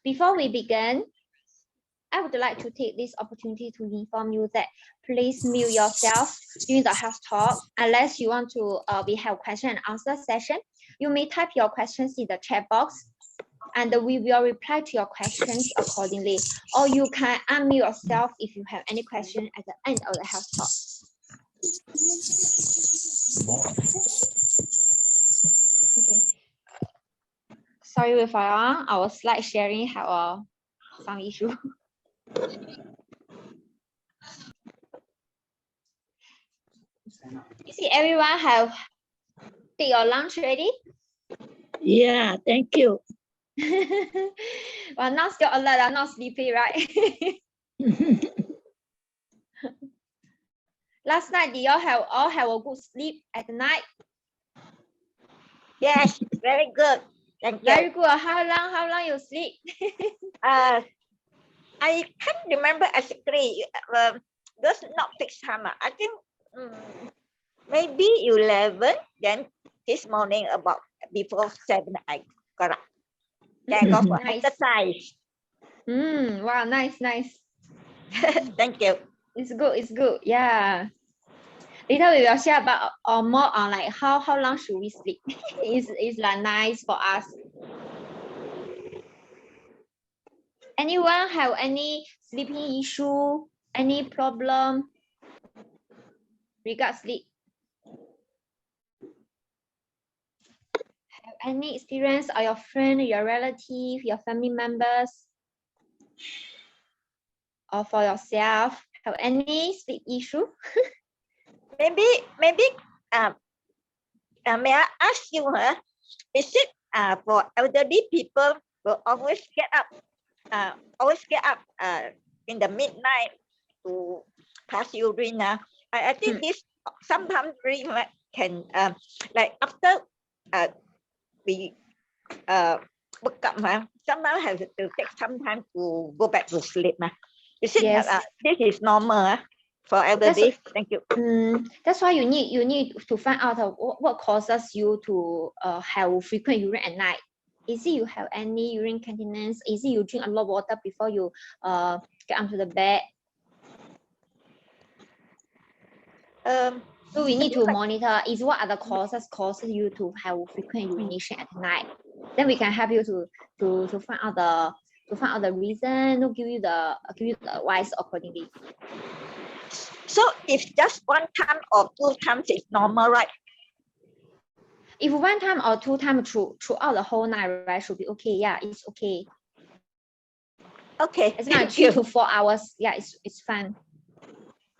Before we begin, I would like to take this opportunity to inform you that please mute yourself during the health talk unless you want to we have question and answer session. You may type your questions in the chat box and we will reply to your questions accordingly. Or you can unmute yourself if you have any question at the end of the health talk. Okay. Sorry for our slide sharing have some issue. You see, everyone have take your lunch ready? Yeah, thank you. Well, not still alert, I'm not sleepy, right? Last night, did you all have a good sleep at night? Yes, very good. Thank you. Very good. How long you sleep? I can't remember exactly. There's not fixed time. I think maybe 11. Then this morning about before 7, I got up. Then I go for Nice. exercise. Wow, nice. Thank you. It's good. Yeah. Later we will share about more on like how long should we sleep. It's like nice for us. Anyone have any sleeping issue? Any problem regarding sleep? Have any experience or your friend, your relative, your family members, or for yourself have any sleep issue? Maybe may I ask you, is it for elderly people will always get up in the midnight to pass urine? I think this sometimes really can like after we wake up, sometimes have to take some time to go back to sleep. Is it Yes. This is normal for elderly? Thank you. That's why you need to find out what causes you to have frequent urine at night. Is it you have any urine incontinence? Is it you drink a lot of water before you get onto the bed? So we need to monitor is what are the causes you to have frequent urination at night. Then we can help you to find out the reason, to give you the advice accordingly. So if just one time or 2 times is normal, right? If one time or 2 times throughout the whole night, right, should be okay. Yeah, it's okay. Okay. It's not 3 to 4 hours. Yeah, it's fine.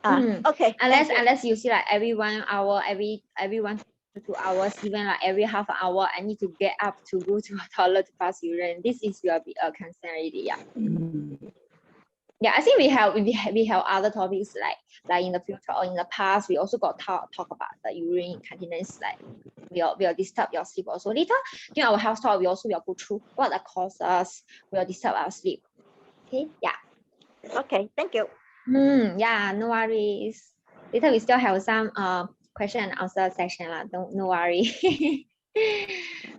Okay. Unless you see like every 1 hour, every 1 to 2 hours, even like every half an hour, I need to get up to go to a toilet to pass urine. This is will be a concern already. Yeah. Yeah, I think we have other topics like in the future or in the past. We also got talk about the urine incontinence. Like will disturb your sleep also. Later during our health talk, we also will go through what the causes will disturb our sleep. Okay. Yeah. Okay. Thank you. Yeah. No worries. Later we still have some question and answer session lah. No worry.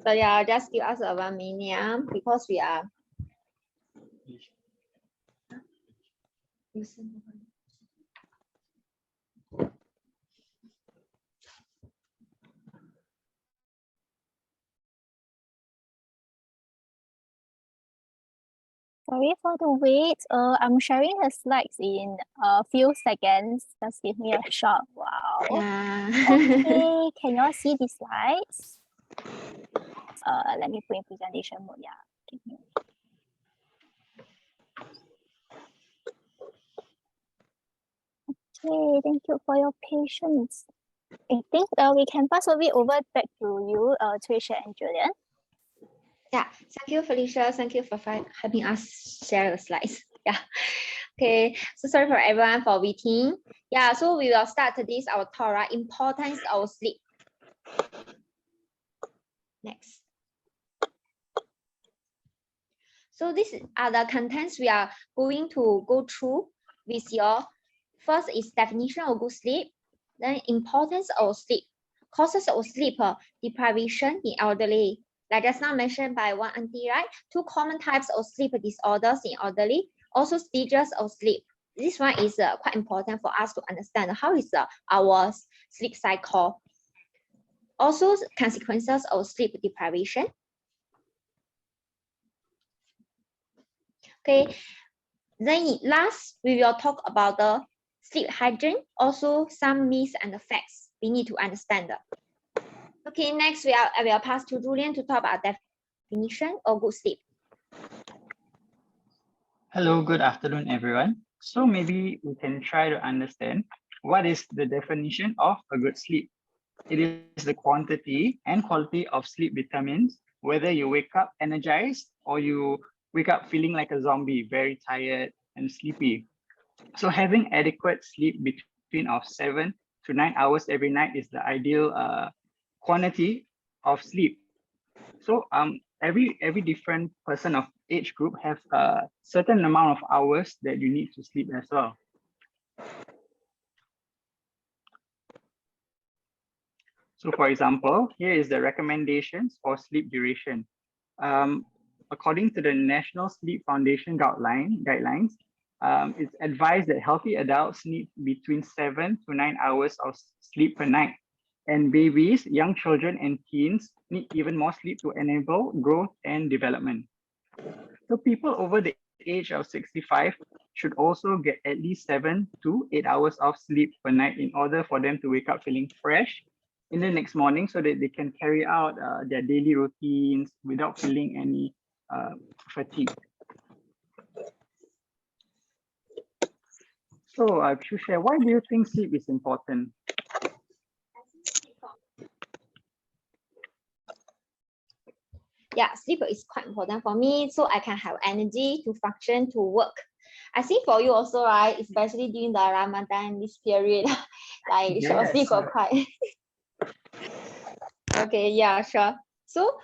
So yeah, just give us a 1 minute because we are. Sorry for the wait. I'm sharing the slides in a few seconds. Just give me a short while. Yeah. Okay, can you all see the slides? Let me put in presentation mode. Yeah. Okay, thank you for your patience. I think we can pass over back to you, Tricia and Julian. Yeah, thank you, Felicia. Thank you for helping us share the slides. Yeah. Okay. So sorry for everyone for waiting. Yeah. So we will start today's our talk, right? Importance of sleep. Next. So these are the contents we are going to go through with your. First is definition of good sleep. Then importance of sleep. Causes of sleep deprivation in elderly. Like just now mentioned by one auntie, right? 2 common types of sleep disorders in elderly, also stages of sleep. This one is quite important for us to understand how is our sleep cycle. Also consequences of sleep deprivation. Okay, then last we will talk about the sleep hygiene, also some myths and facts we need to understand. Okay, next I will pass to Julian to talk about definition of good sleep. Hello, good afternoon, everyone. So maybe we can try to understand what is the definition of a good sleep. It is the quantity and quality of sleep determines whether you wake up energized or you wake up feeling like a zombie, very tired and sleepy. So having adequate sleep between of 7 to 9 hours every night is the ideal quantity of sleep. So every different person of age group have a certain amount of hours that you need to sleep as well. So for example, here is the recommendations for sleep duration. According to the National Sleep Foundation guidelines, it's advised that healthy adults need between 7 to 9 hours of sleep per night. And babies, young children, and teens need even more sleep to enable growth and development. So people over the age of 65 should also get at least 7 to 8 hours of sleep per night in order for them to wake up feeling fresh in the next morning so that they can carry out their daily routines without feeling any fatigue. So, Shusha, why do you think sleep is important? Yeah, sleep is quite important for me, so I can have energy to function, to work. I think for you also, right? Especially during the Ramadan, this period, like Yes. short sleep or quite. Okay, yeah, sure. So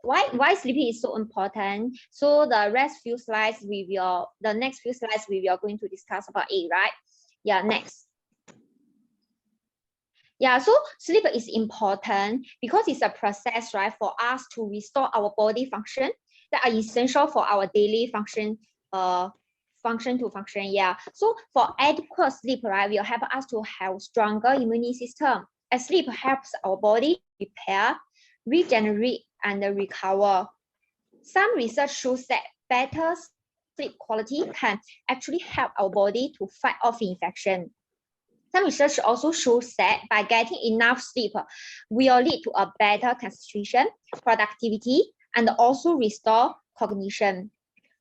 why sleeping is so important? So the next few slides we will going to discuss about it, right? Yeah, next. Yeah, so sleep is important because it's a process, right, for us to restore our body function that are essential for our daily function. Yeah. So for adequate sleep, right, will help us to have stronger immune system. As sleep helps our body repair, regenerate, and recover. Some research shows that better sleep quality can actually help our body to fight off infection. Some research also shows that by getting enough sleep will lead to a better concentration, productivity, and also restore cognition.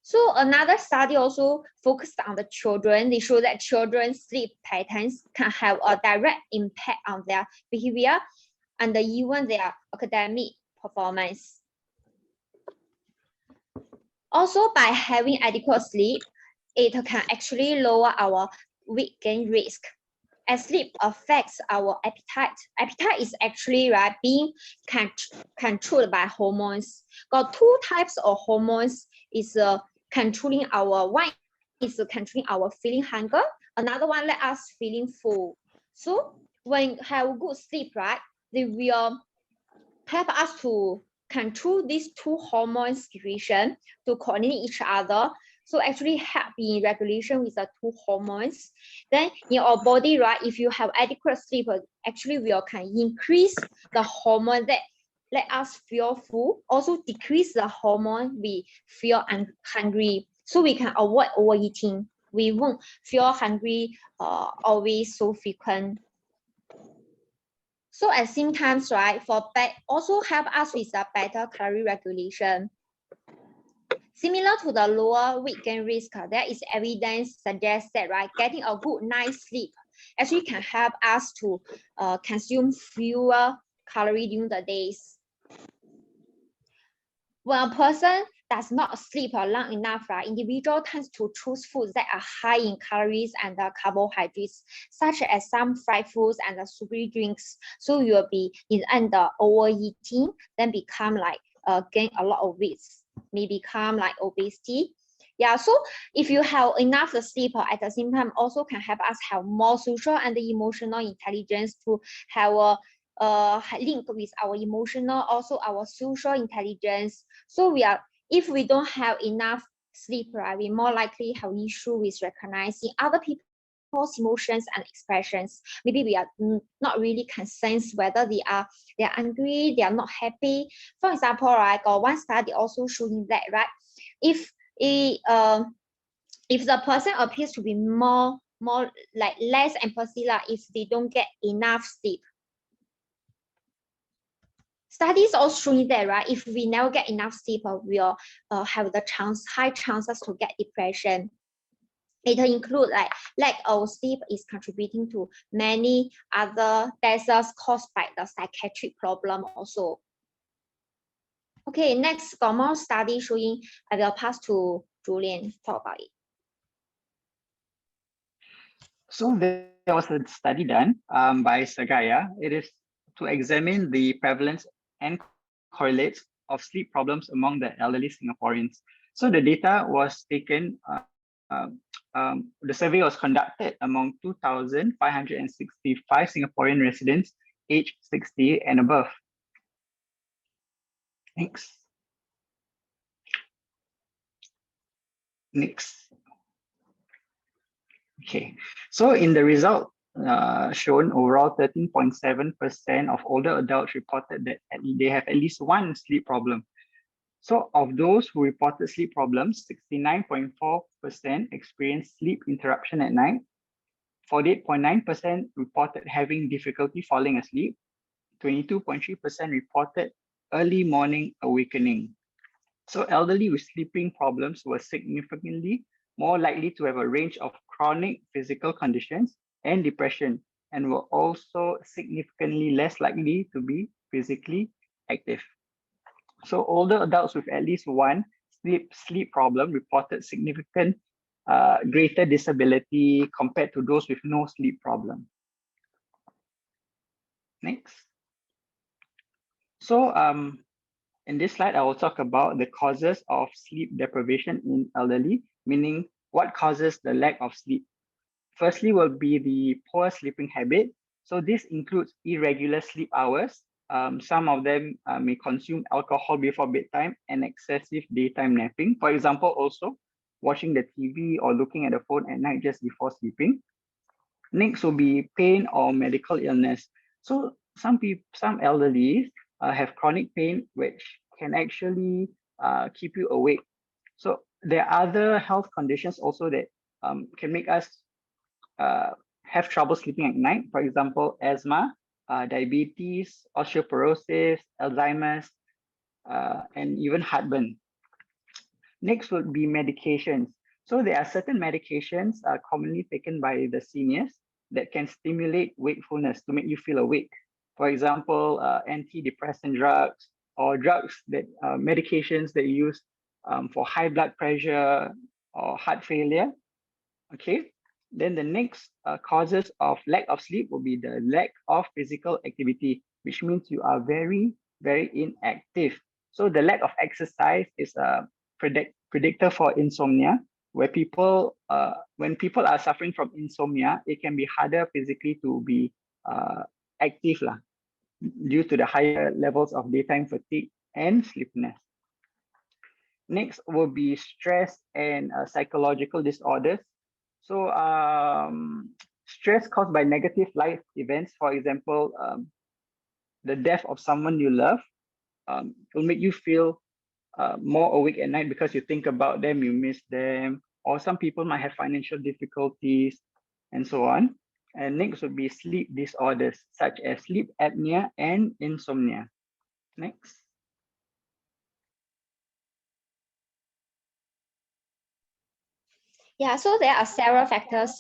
So another study also focused on the children. They show that children's sleep patterns can have a direct impact on their behavior and even their academic performance. Also, by having adequate sleep, it can actually lower our weight gain risk. As sleep affects our appetite. Appetite is actually, right, being controlled by hormones. Got 2 types of hormones. Is controlling our one is controlling our feeling hunger. Another one let us feeling full. So when have good sleep, right, they will help us to control these 2 hormone situation to coordinate each other. So actually help in regulation with the 2 hormones. Then in our body, right, if you have adequate sleep, actually we can increase the hormone that let us feel full, also decrease the hormone we feel hungry. So we can avoid overeating. We won't feel hungry always so frequent. So at same times, right, also help us with a better calorie regulation. Similar to the lower weight gain risk, there is evidence suggests that, right, getting a good night's sleep actually can help us to consume fewer calories during the days. When a person does not sleep long enough, right, individual tends to choose foods that are high in calories and carbohydrates, such as some fried foods and sugary drinks. So you will be in the end overeating, then become like gain a lot of weight, may become like obesity. Yeah, so if you have enough sleep at the same time, also can help us have more social and emotional intelligence to have linked with our emotional, also our social intelligence. So if we don't have enough sleep, right, we more likely have issue with recognizing other people's emotions and expressions. Maybe we are not really concerned whether they are angry, they are not happy. For example, right, got one study also showing that, right, if the person appears to be more like less empathy, if they don't get enough sleep. Studies also showing that, right, if we never get enough sleep, we'll have the high chances to get depression. It includes like lack of sleep is contributing to many other disorders caused by the psychiatric problem also. Okay, next got more study showing. I will pass to Julian to talk about it. So there was a study done by Sagaya. It is to examine the prevalence and correlates of sleep problems among the elderly Singaporeans. So the data was taken, the survey was conducted among 2,565 Singaporean residents aged 60 and above. Next. Okay, so in the result shown, overall 13.7% of older adults reported that they have at least one sleep problem. So of those who reported sleep problems, 69.4% experienced sleep interruption at night, 48.9% reported having difficulty falling asleep, 22.3% reported early morning awakening. So elderly with sleeping problems were significantly more likely to have a range of chronic physical conditions and depression, and were also significantly less likely to be physically active. So older adults with at least one sleep problem reported significant greater disability compared to those with no sleep problem. Next. So in this slide, I will talk about the causes of sleep deprivation in elderly, meaning what causes the lack of sleep. Firstly will be the poor sleeping habit. So this includes irregular sleep hours. Some of them may consume alcohol before bedtime and excessive daytime napping. For example, also watching the TV or looking at the phone at night just before sleeping. Next will be pain or medical illness. So some elderly have chronic pain, which can actually keep you awake. So there are other health conditions also that can make us have trouble sleeping at night. For example, asthma, diabetes, osteoporosis, Alzheimer's, and even heartburn. Next would be medications. So there are certain medications commonly taken by the seniors that can stimulate wakefulness to make you feel awake. For example, antidepressant drugs or drugs that medications that you use for high blood pressure or heart failure. Okay. Then the next causes of lack of sleep will be the lack of physical activity, which means you are very, very inactive. So the lack of exercise is a predictor for insomnia, where when people are suffering from insomnia, it can be harder physically to be active due to the higher levels of daytime fatigue and sleepiness. Next will be stress and psychological disorders. So stress caused by negative life events, for example, the death of someone you love, will make you feel more awake at night because you think about them, you miss them, or some people might have financial difficulties and so on. And next would be sleep disorders such as sleep apnea and insomnia. Next. Yeah, so there are several factors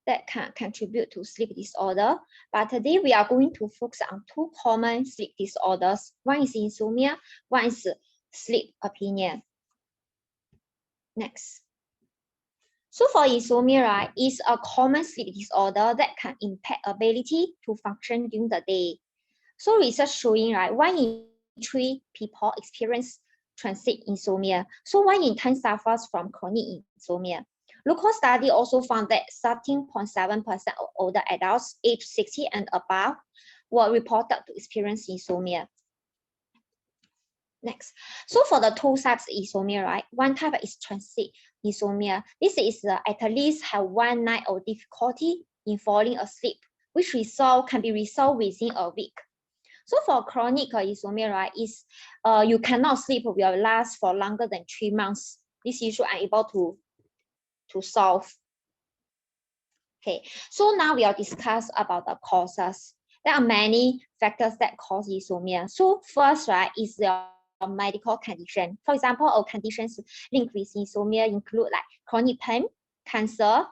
that can contribute to sleep disorder, but today we are going to focus on two common sleep disorders. One is insomnia, one is sleep apnea. Next. So for insomnia, right, is a common sleep disorder that can impact ability to function during the day. So research showing, right, 1 in 3 people experience transient insomnia. So 1 in 10 suffers from chronic insomnia. Local study also found that 13.7% of older adults aged 60 and above were reported to experience insomnia. Next, so for the two types of insomnia, right? One type is transit insomnia. This is at least have one night of difficulty in falling asleep, which can be resolved within a week. So for chronic insomnia, right, is you cannot sleep will last for longer than 3 months. This issue are able to solve. Okay, so now we will discuss about the causes. There are many factors that cause insomnia. So first, right, is the medical condition. For example, our conditions linked with insomnia include like chronic pain, cancer,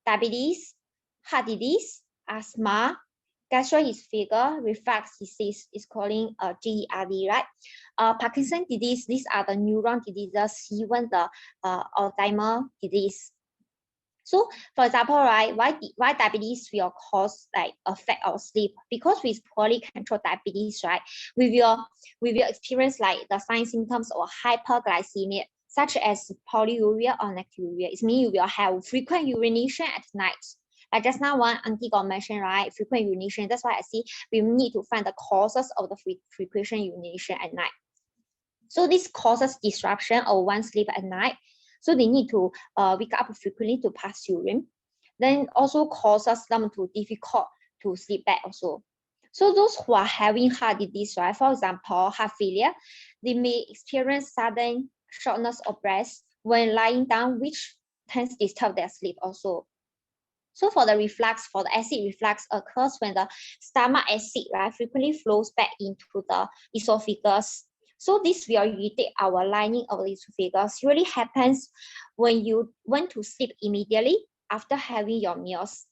diabetes, heart disease, asthma, gastroesophageal reflux disease is calling GERD, right? Parkinson's disease, these are the neuron diseases, even the Alzheimer's disease. So, for example, right, why diabetes will cause like affect our sleep? Because with poorly controlled diabetes, right, we will experience like the sign symptoms of hyperglycemia, such as polyuria or natriuria. It means you will have frequent urination at night. Like just now, one auntie got mentioned, right, frequent urination. That's why I see we need to find the causes of the frequent urination at night. So this causes disruption of one's sleep at night. So they need to wake up frequently to pass urine. Then also causes them to difficult to sleep back also. So those who are having heart disease, right, for example, heart failure, they may experience sudden shortness of breath when lying down, which tends to disturb their sleep also. So for the reflux, for the acid reflux occurs when the stomach acid, right, frequently flows back into the esophagus. So this will irritate our lining of the esophagus. Usually happens when you want to sleep immediately after having your meals.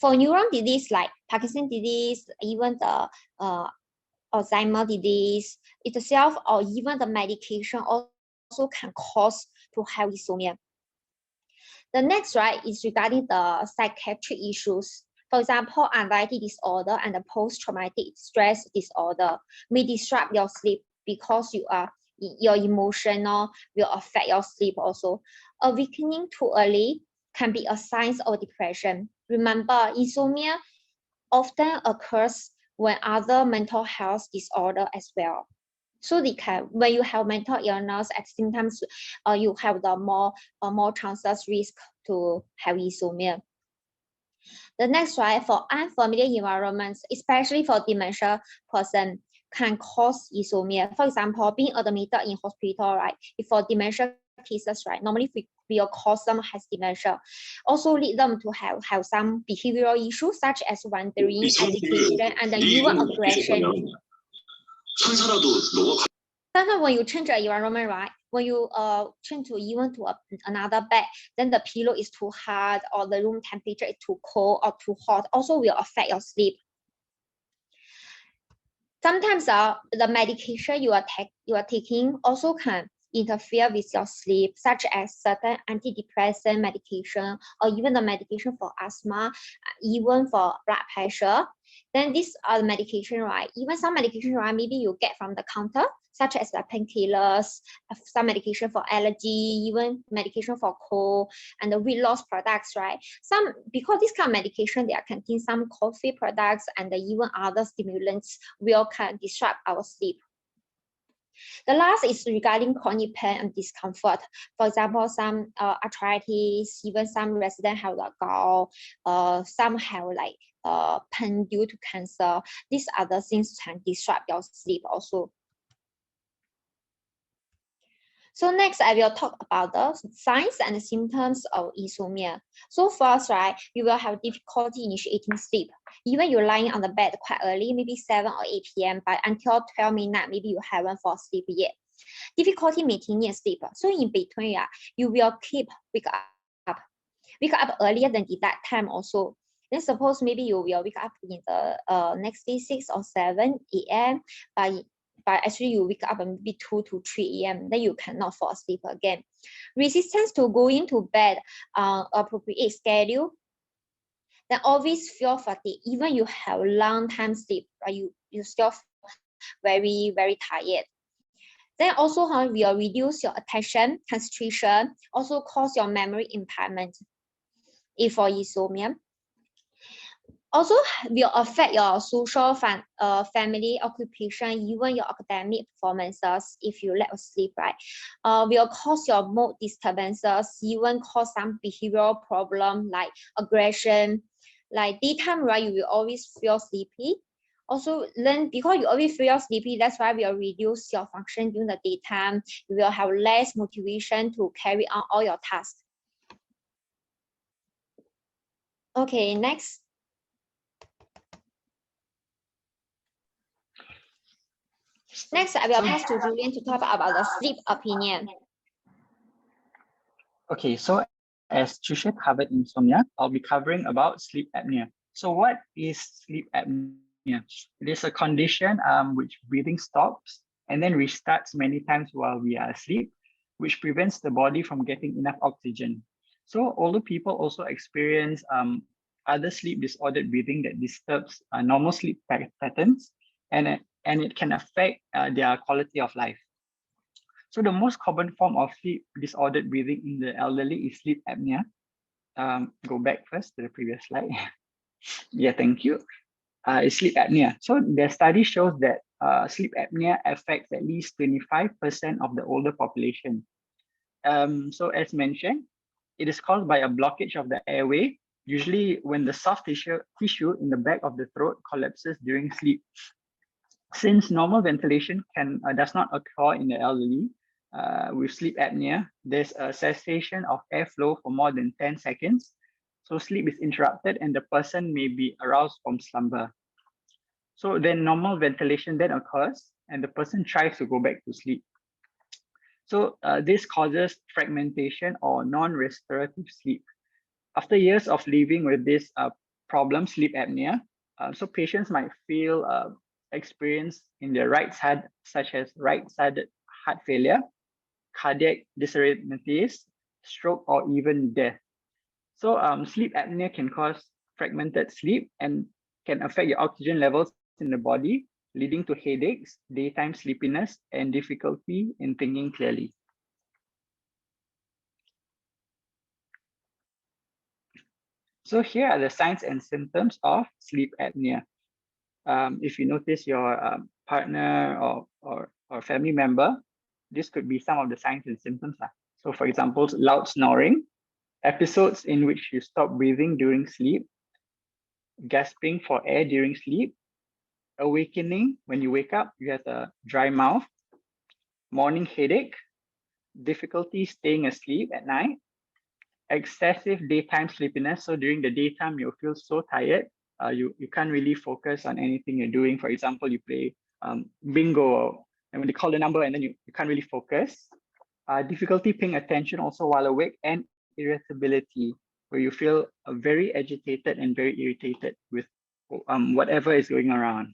For neuron disease like Parkinson's disease, even the Alzheimer's disease itself, or even the medication also can cause to have insomnia. The next, right, is regarding the psychiatric issues. For example, anxiety disorder and the post-traumatic stress disorder may disrupt your sleep because your emotional will affect your sleep also. Awakening too early can be a sign of depression. Remember, insomnia often occurs when other mental health disorder as well. So when you have mental illness, at the same time, you have the more chances risk to have insomnia. The next, right, for unfamiliar environments, especially for dementia person, can cause insomnia. For example, being admitted in hospital, right, if for dementia cases, right, normally will cause them has dementia. Also lead them to have some behavioral issues such as wandering, agitation, and even aggression. Sometimes when you change the environment, right, when you change to another bed, then the pillow is too hard or the room temperature is too cold or too hot, also will affect your sleep. Sometimes the medication you are taking also can interfere with your sleep, such as certain antidepressant medication or even the medication for asthma, even for blood pressure. Then these are the medication, right? Even some medication, right, maybe you get from the counter, such as the painkillers, some medication for allergy, even medication for cold, and the weight loss products, right? Because this kind of medication, they contain some coffee products and even other stimulants can disrupt our sleep. The last is regarding chronic pain and discomfort. For example, some arthritis, even some residents have the gout, some have like pain due to cancer. These other things can disrupt your sleep also. So next, I will talk about the signs and symptoms of insomnia. So first, right, you will have difficulty initiating sleep. Even you're lying on the bed quite early, maybe 7 or 8 p.m., but until 12 midnight, maybe you haven't fallen asleep yet. Difficulty maintaining sleep. So in between, you will wake up earlier than that time also. Then suppose maybe you will wake up in the next day 6 or 7 a.m. But actually you wake up maybe 2 to 3 a.m. Then you cannot fall asleep again. Resistance to going to bed, appropriate schedule. Then always feel fatigue. Even you have long time sleep, right? You still feel very, very tired. Then also will reduce your attention, concentration, also cause your memory impairment if for insomnia. Also will affect your social, family, occupation, even your academic performances if you lack of sleep, right? Will cause your mood disturbances, even cause some behavioral problem like aggression. Like daytime, right, you will always feel sleepy. Also, because you always feel sleepy, that's why we will reduce your function during the daytime. You will have less motivation to carry on all your tasks. Okay, next. Next, I will pass to Julian to talk about the sleep opinion. Okay, so as Trisha covered insomnia, I'll be covering about sleep apnea. So what is sleep apnea? It is a condition which breathing stops and then restarts many times while we are asleep, which prevents the body from getting enough oxygen. So older people also experience other sleep disordered breathing that disturbs normal sleep patterns, and it can affect their quality of life. So the most common form of sleep disordered breathing in the elderly is sleep apnea. Go back first to the previous slide. Yeah, thank you. Is sleep apnea. So the study shows that sleep apnea affects at least 25% of the older population. So as mentioned, it is caused by a blockage of the airway, usually when the soft tissue in the back of the throat collapses during sleep. Since normal ventilation does not occur in the elderly, with sleep apnea, there's a cessation of airflow for more than 10 seconds. So sleep is interrupted and the person may be aroused from slumber. So then normal ventilation then occurs and the person tries to go back to sleep. So this causes fragmentation or non-restorative sleep. After years of living with this problem, sleep apnea, so patients might feel experience in their right side, such as right-sided heart failure, cardiac dysrhythmias, stroke, or even death. So sleep apnea can cause fragmented sleep and can affect your oxygen levels in the body, leading to headaches, daytime sleepiness, and difficulty in thinking clearly. So here are the signs and symptoms of sleep apnea. If you notice your partner or family member, this could be some of the signs and symptoms. So for example, loud snoring, episodes in which you stop breathing during sleep, gasping for air during sleep, awakening when you wake up, you have a dry mouth, morning headache, difficulty staying asleep at night, excessive daytime sleepiness. So during the daytime, you'll feel so tired. You can't really focus on anything you're doing. For example, you play bingo, and when they call the number and then you can't really focus. Difficulty paying attention also while awake, and irritability, where you feel very agitated and very irritated with whatever is going around.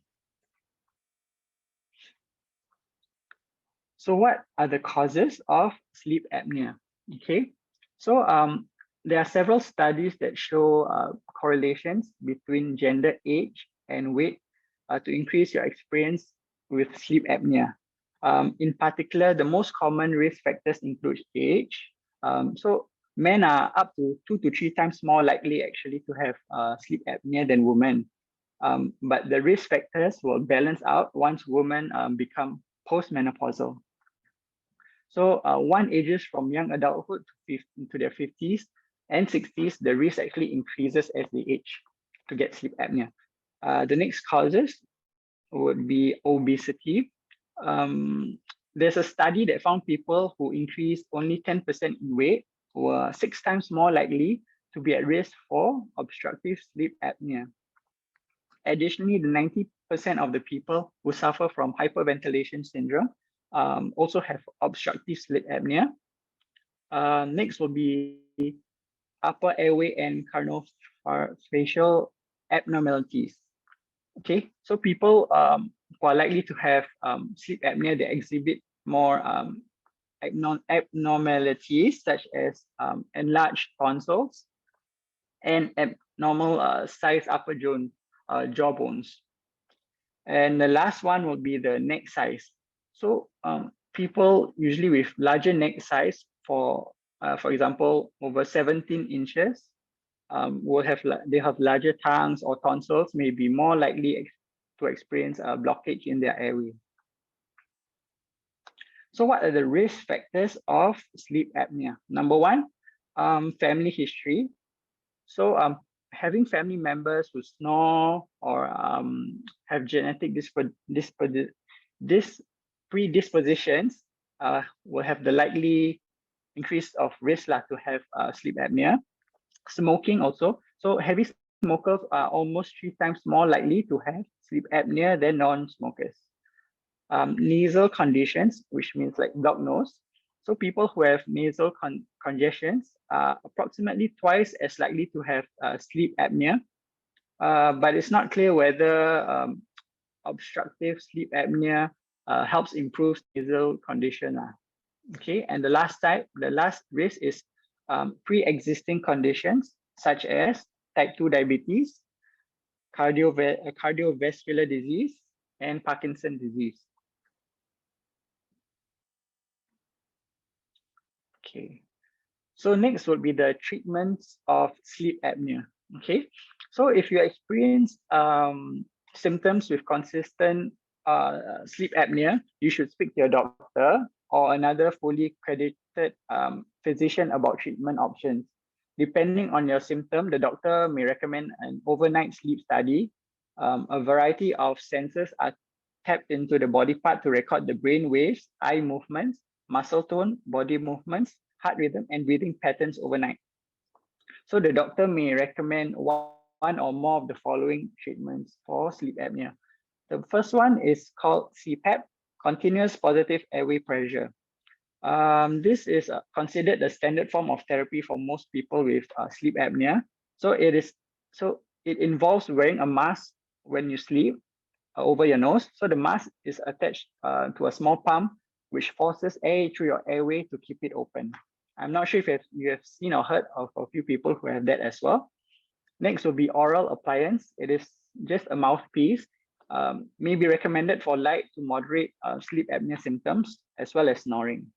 So what are the causes of sleep apnea? Okay, so there are several studies that show correlations between gender, age, and weight to increase your experience with sleep apnea. In particular, the most common risk factors include age. So men are up to 2 to 3 times more likely actually to have sleep apnea than women. But the risk factors will balance out once women become postmenopausal. So one ages from young adulthood to their 50s and 60s, the risk actually increases as they age to get sleep apnea. The next causes would be obesity. There's a study that found people who increased only 10% in weight were 6 times more likely to be at risk for obstructive sleep apnea. Additionally, the 90% of the people who suffer from hyperventilation syndrome also have obstructive sleep apnea. Next will be upper airway and craniofacial abnormalities. Okay, so people who are likely to have sleep apnea, they exhibit more abnormalities such as enlarged tonsils and abnormal size upper jawbones. And the last one will be the neck size. So people usually with larger neck size, for example, over 17 inches, they have larger tongues or tonsils, may be more likely to experience a blockage in their airway. So what are the risk factors of sleep apnea? Number one, family history. So having family members who snore or have genetic predispositions will have the likely increase of risk to have sleep apnea. Smoking also. So heavy smokers are almost 3 times more likely to have sleep apnea than non-smokers. Nasal conditions, which means like blocked nose. So people who have nasal congestions are approximately twice as likely to have sleep apnea. But it's not clear whether obstructive sleep apnea helps improve nasal condition. Okay, and the last risk is pre-existing conditions such as type 2 diabetes, cardiovascular disease, and Parkinson's disease. Okay, so next would be the treatments of sleep apnea. Okay, so if you experience symptoms with consistent sleep apnea, you should speak to your doctor or another fully accredited physician about treatment options. Depending on your symptom, the doctor may recommend an overnight sleep study. A variety of sensors are tapped into the body part to record the brain waves, eye movements, muscle tone, body movements, heart rhythm, and breathing patterns overnight. So the doctor may recommend one or more of the following treatments for sleep apnea. The first one is called CPAP, continuous positive airway pressure. This is considered the standard form of therapy for most people with sleep apnea. So it involves wearing a mask when you sleep over your nose. So the mask is attached to a small pump which forces air through your airway to keep it open. I'm not sure if you have seen or heard of a few people who have that as well. Next will be oral appliance. It is just a mouthpiece, may be recommended for light to moderate sleep apnea symptoms as well as snoring.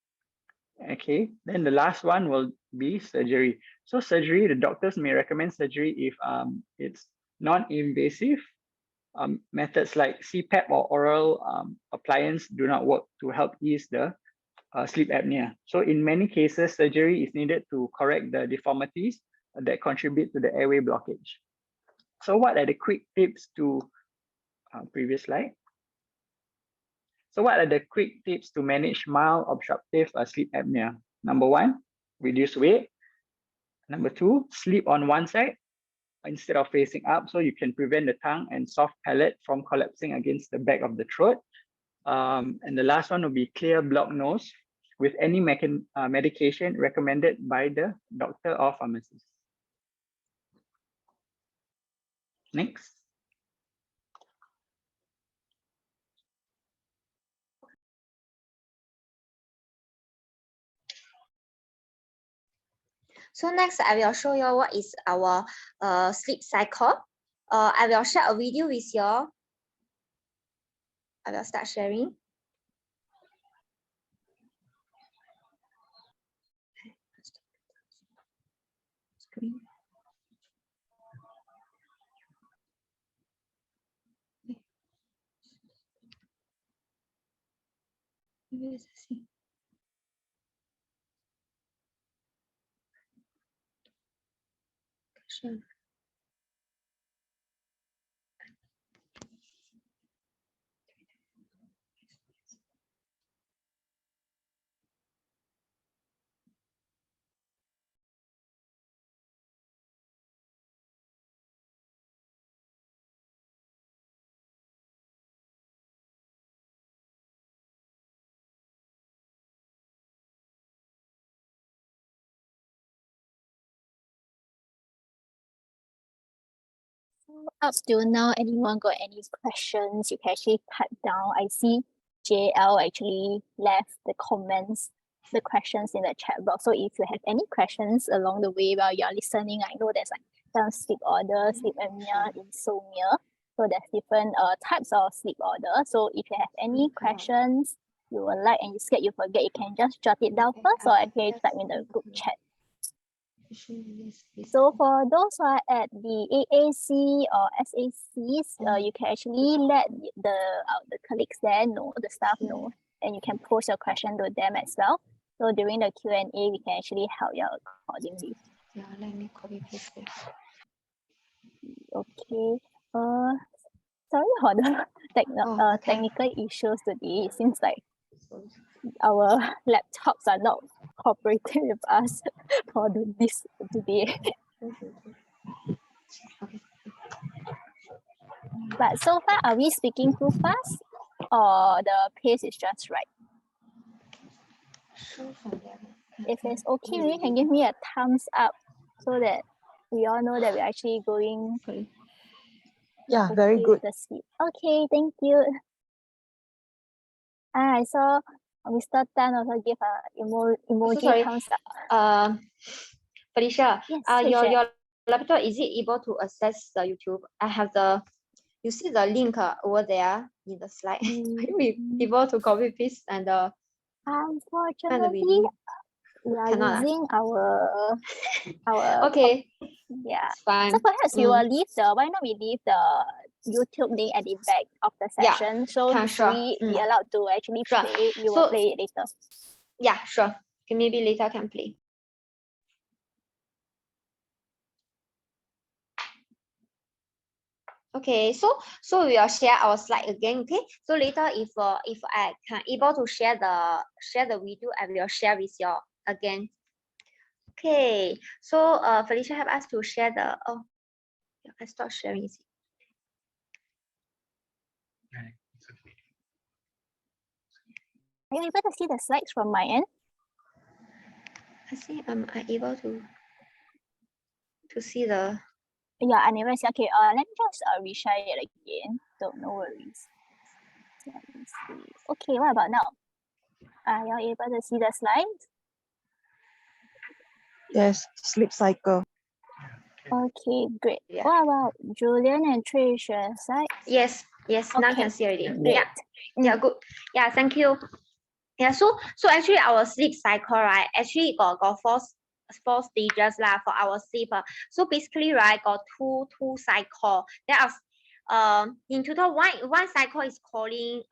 Okay, then the last one will be surgery. So surgery, the doctors may recommend surgery if it's non-invasive. Methods like CPAP or oral appliance do not work to help ease the sleep apnea. So in many cases, surgery is needed to correct the deformities that contribute to the airway blockage. So what are the quick tips to previous slide? So what are the quick tips to manage mild obstructive sleep apnea? Number one, reduce weight. Number two, sleep on one side instead of facing up, so you can prevent the tongue and soft palate from collapsing against the back of the throat. And the last one will be clear blocked nose with any medication recommended by the doctor or pharmacist. Next. So next, I will show you what is our sleep cycle. I will share a video with you. I will start sharing. Screen. Sure. Up till now, anyone got any questions? You can actually type down. I see JL actually left the questions in the chat box. So if you have any questions along the way while you're listening, I know there's like some sleep order, sleep apnea, insomnia. So there's different types of sleep order. So if you have any questions you would like and you scared you forget, you can just jot it down first or actually type in the group chat. So for those who are at the AAC or SACs, you can actually let the colleagues there know, the staff know, and you can post your question to them as well. So during the Q&A, we can actually help you out accordingly. Yeah, let me copy paste it. Okay. Sorry for the technical issues today. It seems like our laptops are not cooperating with us for this today. Okay. But so far, are we speaking too fast or the pace is just right? If it's okay, you can give me a thumbs up so that we all know that we're actually going. Yeah, very okay good. with the speed. Okay, thank you. I saw Mr. Tan also give a emoji sorry. thumbs up. Felicia, Yes, your laptop, is it able to access the YouTube? I have you see the link over there in the slide. Are you able to copy paste and unfortunately, we are using our okay. Yeah. It's fine. So perhaps we will leave why not we leave the YouTube link at the back of the session. So sure. we allowed to actually play. We will play it later. Yeah, sure. Okay, maybe later I can play. Okay, so we will share our slide again. Okay, so later if I can able to share the video, I will share with you again. Okay, so Felicia have asked to share the I start sharing it. Are you able to see the slides from my end? I think I'm able to see the. Yeah, I never see. Okay, let me just reshare it again. So no worries. Let me see. Okay, what about now? Are you able to see the slides? Yes, sleep cycle. Okay, great. Yeah. What about Julian and Trisha side? Yes, now I can see already. Great. Yeah, good. Yeah, thank you. Yeah, so actually our sleep cycle, right, actually got four stages for our sleep. So basically, right, got two cycle. There are in total one cycle is calling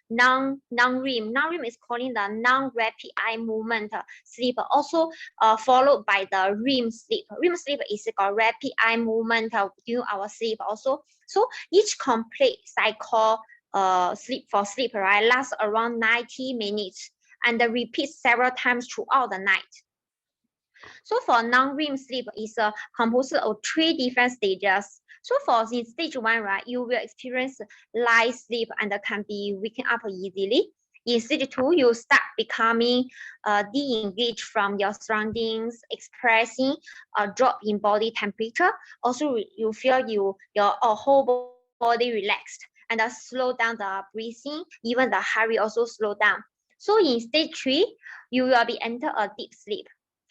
non-REM. Non-REM is calling the non-rapid eye movement sleep. Also followed by the REM sleep. REM sleep is called rapid eye movement during our sleep also. So each complete cycle sleep, right, lasts around 90 minutes and repeats several times throughout the night. So for non-REM sleep is composed of 3 different stages. So for in stage 1, right, you will experience light sleep and can be waking up easily. In stage 2, you start becoming de-engaged from your surroundings, expressing a drop in body temperature. Also, you feel your whole body relaxed and slow down the breathing. Even the heart rate also slow down. So in stage 3, you will be enter a deep sleep,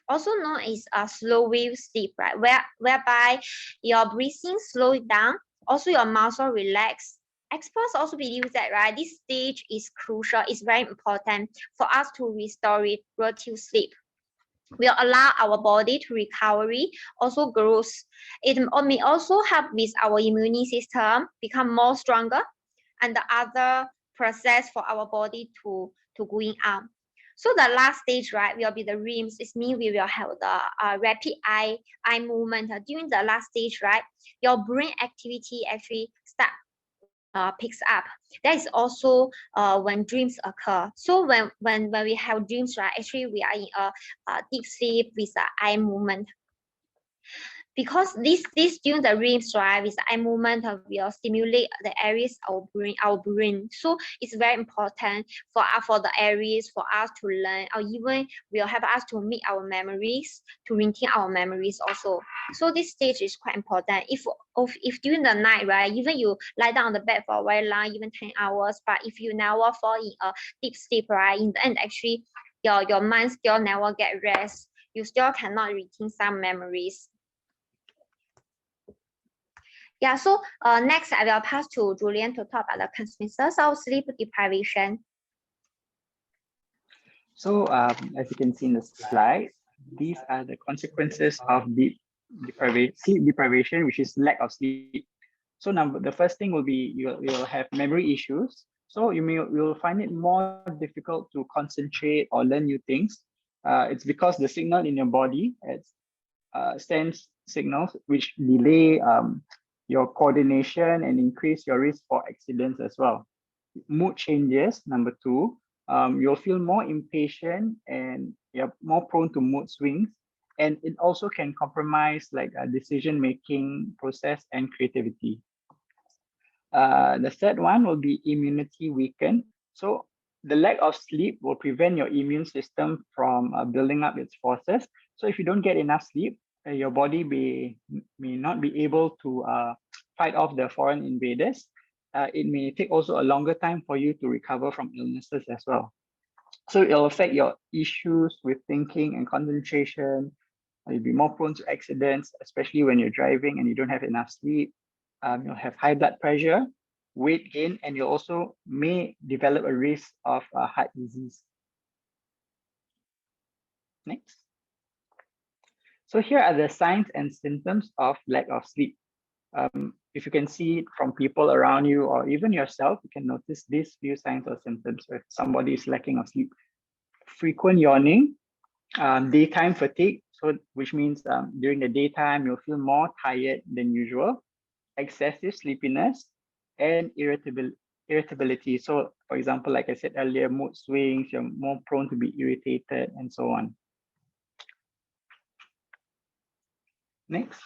also known as a slow wave sleep, right? Whereby your breathing slows down, also your muscle relax. Experts also believe that, right, this stage is crucial, it's very important for us to restore relative sleep. Will allow our body to recovery, also growth. It may also help with our immune system become more stronger and the other process for our body to going on. So the last stage, right, will be the REMs. It means we will have the rapid eye movement. During the last stage, right, your brain activity actually picks up. That is also when dreams occur. So when we have dreams, right, actually we are in a deep sleep with the eye movement. Because this during the REMs, right, with eye movement will stimulate the areas of our brain. So it's very important for the areas for us to learn, or even will help us to meet our memories, to retain our memories also. So this stage is quite important. If during the night, right, even you lie down on the bed for a very long, even 10 hours, but if you never fall in a deep sleep, right, in the end actually your mind still never get rest. You still cannot retain some memories. Yeah, so next I will pass to Julian to talk about the consequences of sleep deprivation. So as you can see in the slide, these are the consequences of sleep deprivation, which is lack of sleep. So the first thing will be you'll have memory issues. So you'll find it more difficult to concentrate or learn new things. It's because the signal in your body sends signals which delay your coordination and increase your risk for accidents as well. Mood changes, number 2. You'll feel more impatient and you're more prone to mood swings. And it also can compromise like a decision-making process and creativity. The third one will be immunity weakened. So the lack of sleep will prevent your immune system from building up its forces. So if you don't get enough sleep, your body may not be able to fight off the foreign invaders. It may take also a longer time for you to recover from illnesses as well. So it'll affect your issues with thinking and concentration. You'll be more prone to accidents, especially when you're driving and you don't have enough sleep. You'll have high blood pressure, weight gain, and you also may develop a risk of heart disease. Next. So here are the signs and symptoms of lack of sleep. If you can see it from people around you or even yourself, you can notice these few signs or symptoms if somebody is lacking of sleep. Frequent yawning, daytime fatigue, so which means during the daytime you'll feel more tired than usual, excessive sleepiness, and irritability. So for example, like I said earlier, mood swings, you're more prone to be irritated and so on. Next.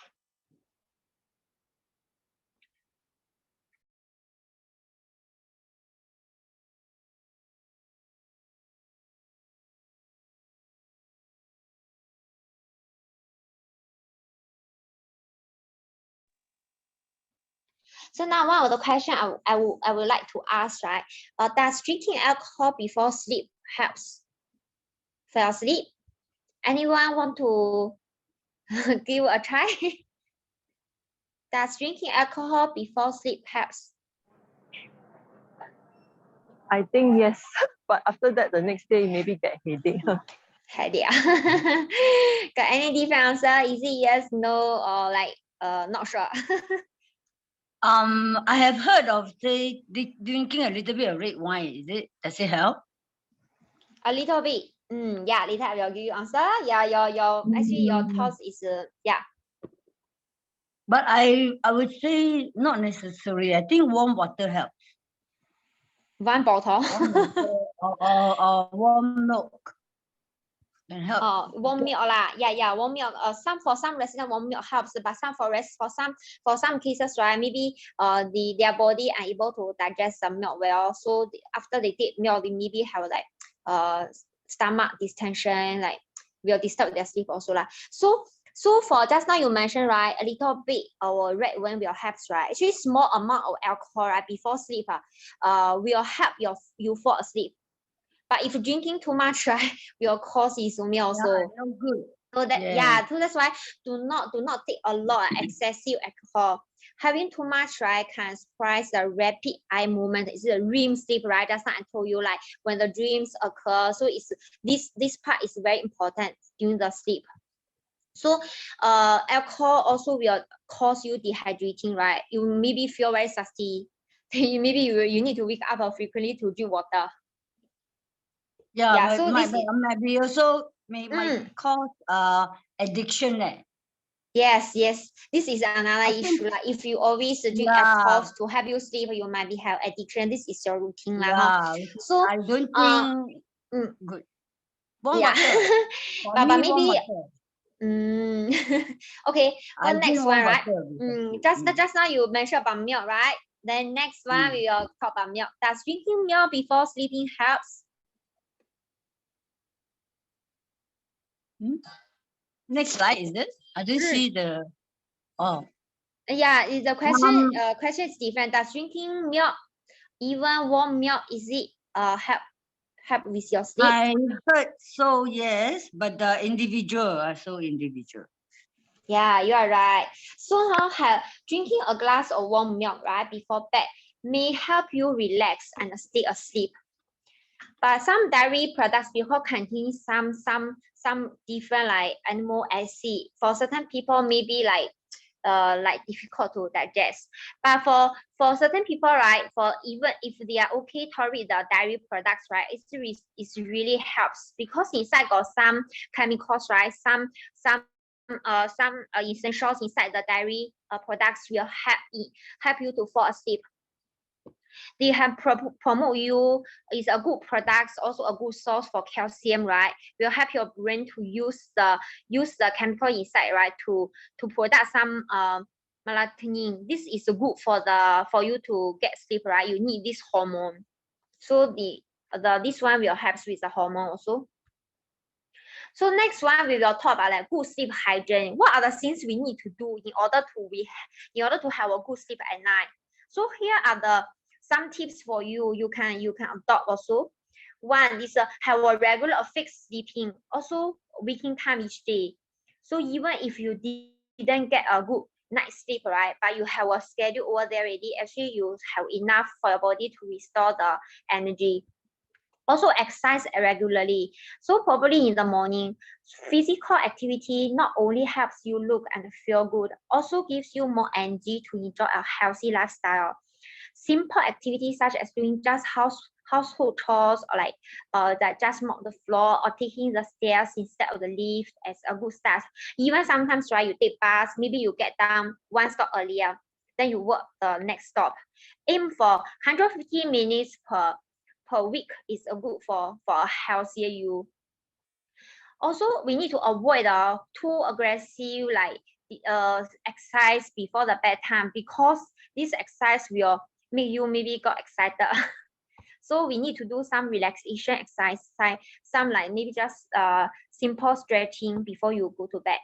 So now one of the questions I would like to ask, right? Does drinking alcohol before sleep helps fall asleep? Anyone want to give a try? Does drinking alcohol before sleep helps? I think yes, but after that, the next day maybe get headache. Headache. Got any different answer? Is it yes, no, or like not sure? I have heard of drinking a little bit of red wine. Does it help? A little bit. Yeah, later I will give you answer. Yeah, your actually your thoughts is yeah. But I would say not necessary. I think warm water helps. One bottle. or warm milk can help. Warm milk lah. Yeah, warm milk. For some residents, warm milk helps, but for some cases, right, maybe their body are able to digest some milk well. So after they take milk, they maybe have like stomach distension, like will disturb their sleep also lah. So for just now you mentioned, right, a little bit our red wine will help, right? Actually small amount of alcohol, right, before sleep will help you fall asleep. But if drinking too much, right, will cause insomnia also. Yeah, no good. So that so that's why do not take a lot of excessive alcohol. Having too much, right, can surprise the rapid eye movement. It's a REM sleep, right? That's what I told you, like when the dreams occur. So it's this part is very important during the sleep. So alcohol also will cause you dehydrating, right? You maybe feel very thirsty. Maybe you need to wake up frequently to drink water. Yeah, so might be also might cause addiction. Yes, this is another issue. Like if you always drink alcohol to help you sleep, you might have addiction. This is your routine, So I don't think good. Warm water. but maybe. Okay. Well, next one, right? Just now you mentioned about milk, right? Then next one we will talk about milk. Does drinking milk before sleeping helps? Next slide is this? I didn't see the. Oh. Yeah, the question question is different. Does drinking milk, even warm milk, is it help with your sleep? I heard so, yes, but the individual are so individual. Yeah, you are right. So drinking a glass of warm milk, right, before bed may help you relax and stay asleep. But some dairy products because contain some different like animal acid. For certain people, maybe like difficult to digest. But for certain people, right, for even if they are okay tolerate the dairy products, right, it really helps because inside got some chemicals, right, some essentials inside the dairy products will help you to fall asleep. They have promote you is a good product, also a good source for calcium, right? Will help your brain to use the chemical inside, right, to produce some melatonin. This is good for you to get sleep, right? You need this hormone. So this one will help with the hormone also. So next one we will talk about like good sleep hygiene. What are the things we need to do in order to have a good sleep at night? So here are some tips for you. You can adopt also. One is have a regular fixed sleeping, also waking time each day. So even if you didn't get a good night sleep, right, but you have a schedule over there already, actually you have enough for your body to restore the energy. Also exercise regularly. So probably in the morning, physical activity not only helps you look and feel good, also gives you more energy to enjoy a healthy lifestyle. Simple activities such as doing just household chores or like that just mop the floor or taking the stairs instead of the lift as a good start. Even sometimes, right, you take bus, maybe you get down one stop earlier, then you work the next stop. Aim for 150 minutes per week is a good for a healthier you. Also, we need to avoid too aggressive like exercise before the bedtime because this exercise will make you maybe got excited. So we need to do some relaxation exercise, some like maybe just simple stretching before you go to bed.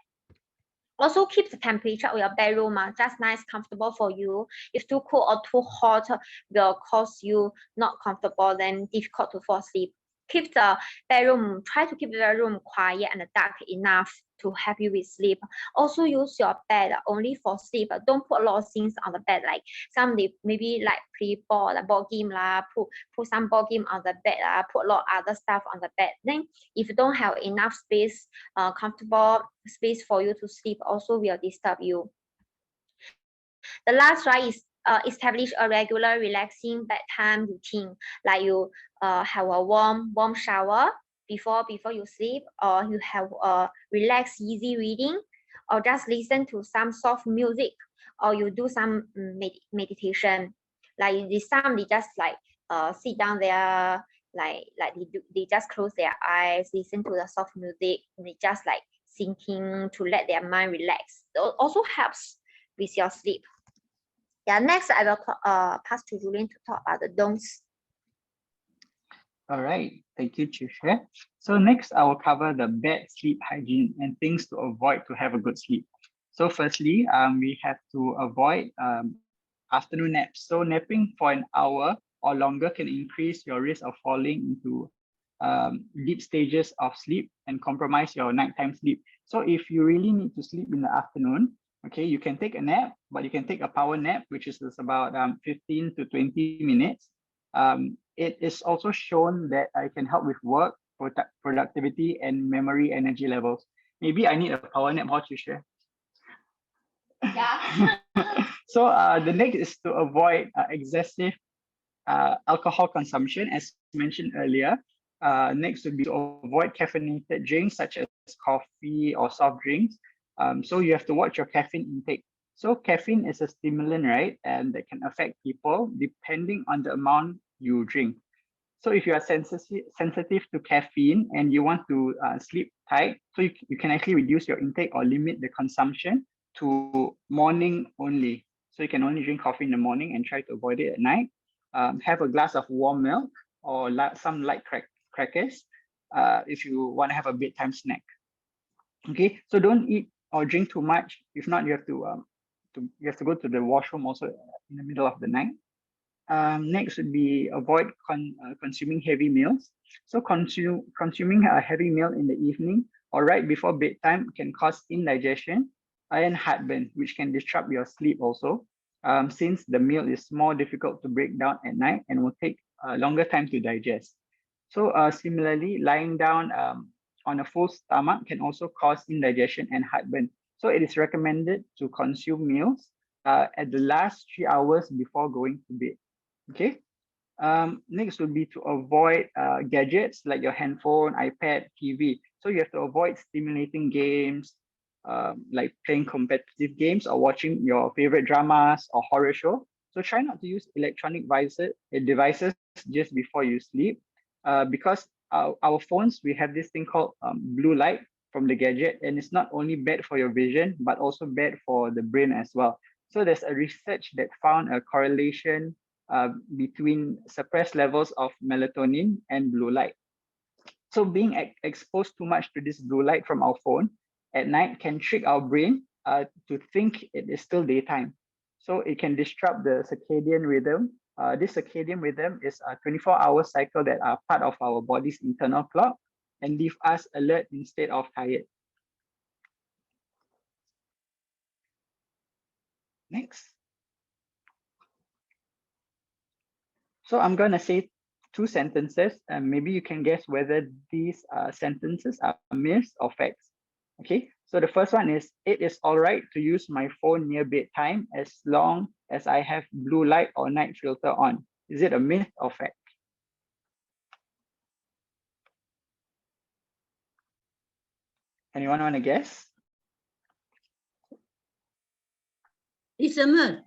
Also keep the temperature of your bedroom just nice, comfortable for you. If too cold or too hot will cause you not comfortable, then difficult to fall asleep. Keep the bedroom, try to keep the bedroom quiet and dark enough to help you with sleep. Also use your bed only for sleep. Don't put a lot of things on the bed, like some maybe like play ball, like board game put some board game on the bed, put a lot of other stuff on the bed. Then if you don't have enough space, comfortable space for you to sleep, also will disturb you. The last right is establish a regular relaxing bedtime routine, like you have a warm shower before you sleep, or you have a relaxed easy reading, or just listen to some soft music, or you do some meditation. Like they just like sit down there, like they just close their eyes, listen to the soft music, they just like thinking to let their mind relax. It also helps with your sleep. Yeah, next I will pass to Julian to talk about the don'ts. All right, thank you, Trisha. So next, I will cover the bad sleep hygiene and things to avoid to have a good sleep. So firstly, we have to avoid afternoon naps. So napping for an hour or longer can increase your risk of falling into deep stages of sleep and compromise your nighttime sleep. So if you really need to sleep in the afternoon, okay, you can take a nap, but you can take a power nap, which is about 15 to 20 minutes. It is also shown that it can help with work, productivity, and memory energy levels. Maybe I need a power nap, how to share? Yeah. So the next is to avoid excessive alcohol consumption, as mentioned earlier. Next would be to avoid caffeinated drinks such as coffee or soft drinks. So you have to watch your caffeine intake. So caffeine is a stimulant, right? And that can affect people depending on the amount you drink. So if you are sensitive to caffeine and you want to sleep tight, so you can actually reduce your intake or limit the consumption to morning only. So you can only drink coffee in the morning and try to avoid it at night. Have a glass of warm milk or some light crackers if you want to have a bedtime snack. Okay, so don't eat or drink too much. If not, you have to go to the washroom also in the middle of the night. Next would be avoid consuming heavy meals. So consuming a heavy meal in the evening or right before bedtime can cause indigestion and heartburn, which can disrupt your sleep also, since the meal is more difficult to break down at night and will take a longer time to digest. So similarly, lying down on a full stomach can also cause indigestion and heartburn. So it is recommended to consume meals at the last 3 hours before going to bed. Okay. Next would be to avoid gadgets like your handphone, iPad, TV. So you have to avoid stimulating games, like playing competitive games or watching your favorite dramas or horror show. So try not to use electronic devices just before you sleep, because our phones, we have this thing called blue light from the gadget, and it's not only bad for your vision, but also bad for the brain as well. So there's a research that found a correlation between suppressed levels of melatonin and blue light. So being exposed too much to this blue light from our phone at night can trick our brain to think it is still daytime. So it can disrupt the circadian rhythm. This circadian rhythm is a 24-hour cycle that are part of our body's internal clock and leave us alert instead of tired. Next. So I'm going to say 2 sentences, and maybe you can guess whether these sentences are myths or facts. Okay, so the first one is, it is all right to use my phone near bedtime as long as I have blue light or night filter on. Is it a myth or fact? Anyone want to guess? It's a myth.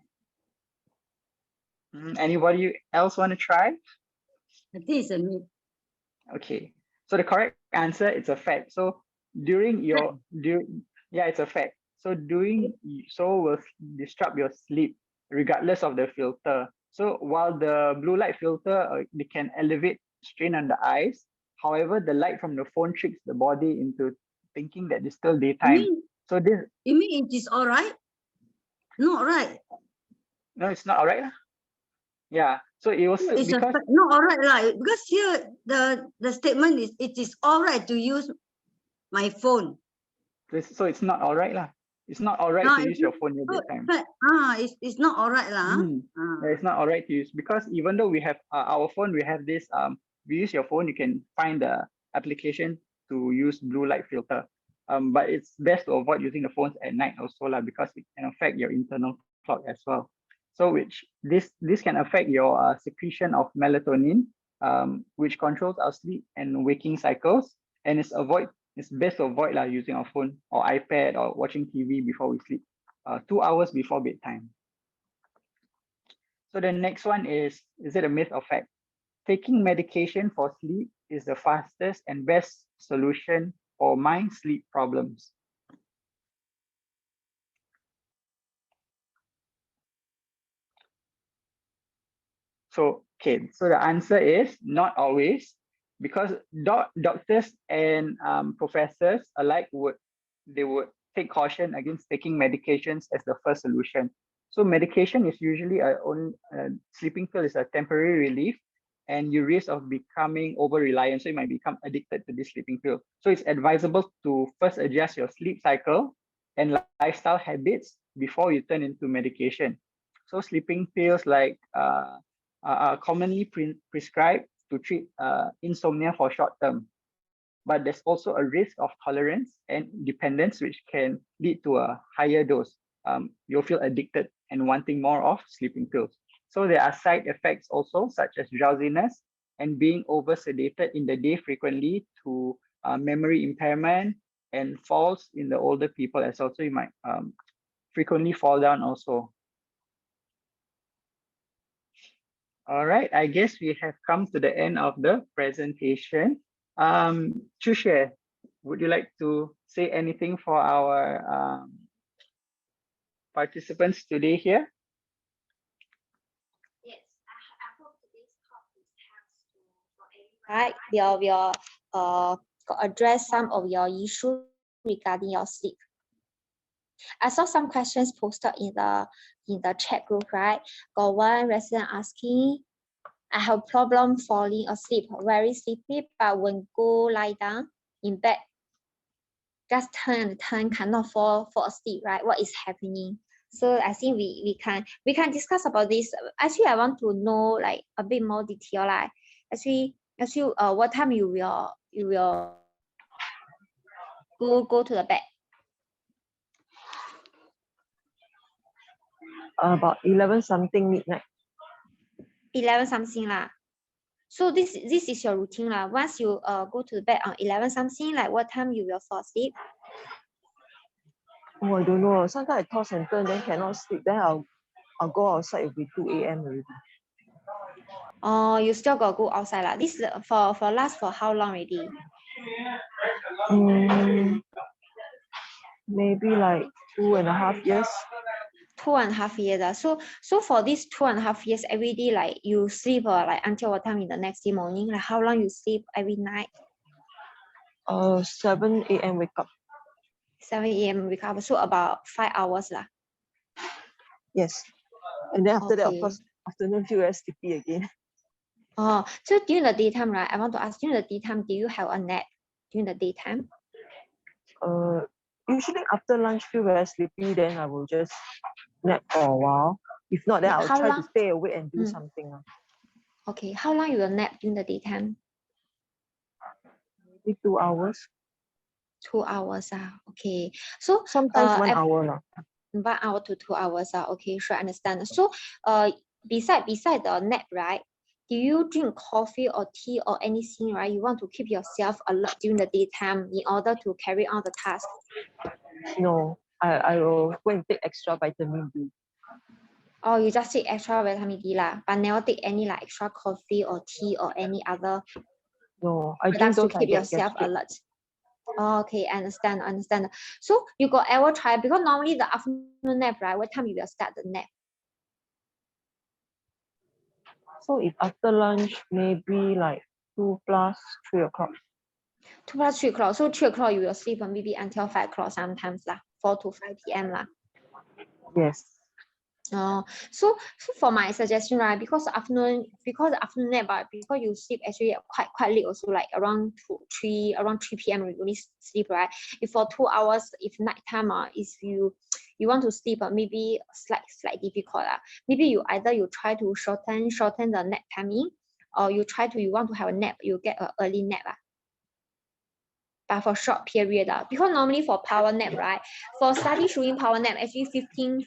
Anybody else want to try? I think it's a myth. Okay, so the correct answer is a fact. So during your yeah, it's a fact. So doing so will disrupt your sleep regardless of the filter. So while the blue light filter they can elevate strain on the eyes, however, the light from the phone tricks the body into thinking that it's still daytime. So this, you mean it is all right? Not right. no, it's not all right. Yeah, so it was It's because not all right, right? Because here the statement is, it is all right to use my phone. so it's not all right lah. It's not all right to use your phone near bedtime. It's not all right lah. Yeah, it's not all right to use, because even though we have our phone, we have this we use your phone, you can find the application to use blue light filter. But it's best to avoid using the phones at night also lah, because it can affect your internal clock as well. So which this can affect your secretion of melatonin, which controls our sleep and waking cycles, and it's best to avoid using our phone or iPad or watching TV before we sleep, 2 hours before bedtime. So the next one is it a myth or fact? Taking medication for sleep is the fastest and best solution for my sleep problems. So, okay, so the answer is not always, because doctors and professors alike would take caution against taking medications as the first solution. So medication is usually sleeping pill is a temporary relief, and you risk of becoming over-reliant. So you might become addicted to this sleeping pill. So it's advisable to first adjust your sleep cycle and lifestyle habits before you turn into medication. So sleeping pills like are commonly prescribed to treat insomnia for short term. But there's also a risk of tolerance and dependence, which can lead to a higher dose. You'll feel addicted and wanting more of sleeping pills. So there are side effects also, such as drowsiness and being over-sedated in the day frequently, to memory impairment and falls in the older people as well. So you might frequently fall down also. All right, I guess we have come to the end of the presentation. Chushe, would you like to say anything for our participants today here? Yes, I hope today's talk is helpful for everyone. Right, we'll address some of your issues regarding your sleep. I saw some questions posted in the chat group, right? Got one resident asking, I have problem falling asleep, very sleepy, but when go lie down in bed, just turn, cannot fall asleep, right? What is happening? So I think we can discuss about this. Actually, I want to know like a bit more detail, like actually As you what time you will go to the bed? About 11 something midnight. 11 something lah. So this is your routine lah. Once you go to the bed on 11 something, like what time you will fall asleep? Oh, I don't know. Sometimes I toss and turn, then cannot sleep. Then I'll go outside. It'll be 2 a.m. already. Oh, you still got to go outside lah. This for last for how long already? Maybe like 2.5 years. 2.5 years. So for these 2.5 years, every day like you sleep like until what time in the next day morning? Like how long you sleep every night? 7 a.m. wake up. 7 a.m. wake up. So about 5 hours lah. Yes. And then after that, of Okay. course, afternoon feel very sleepy again. Oh, so during the daytime, right? I want to ask, during the daytime, do you have a nap during the daytime? Usually after lunch feel very sleepy, then I will just nap for a while. If not, then Yeah, I'll how try to long? stay awake and do something. Okay, how long you will nap during the daytime? Maybe 2 hours. 2 hours. Okay. So Sometimes 1 hour lah. 1 hour to 2 hours. Okay, sure, understand. So beside the nap, right? Do you drink coffee or tea or anything, right? You want to keep yourself alert during the daytime in order to carry on the task? No, I will go and take extra vitamin D. Oh, you just take extra vitamin D lah, but never take any like extra coffee or tea or any other No, I drink products to those I keep get yourself gastric. alert. Okay, understand. So you got ever try, because normally the afternoon nap, right? What time you will start the nap? So if after lunch, maybe like 2 plus 3 o'clock. 2 plus 3 o'clock. So 3 o'clock you will sleep maybe until 5 o'clock sometimes lah, 4 to 5 p.m. lah. Yes. So for my suggestion, right, because the afternoon nap, but because you sleep actually quite late also, like around 3 p.m. you only sleep, right? If for 2 hours, if nighttime, if you want to sleep, maybe slight difficult. Maybe you try to shorten the nap timing, or you want to have a nap, you get an early nap. But for short period, because normally for power nap, right? For study showing power nap, actually 15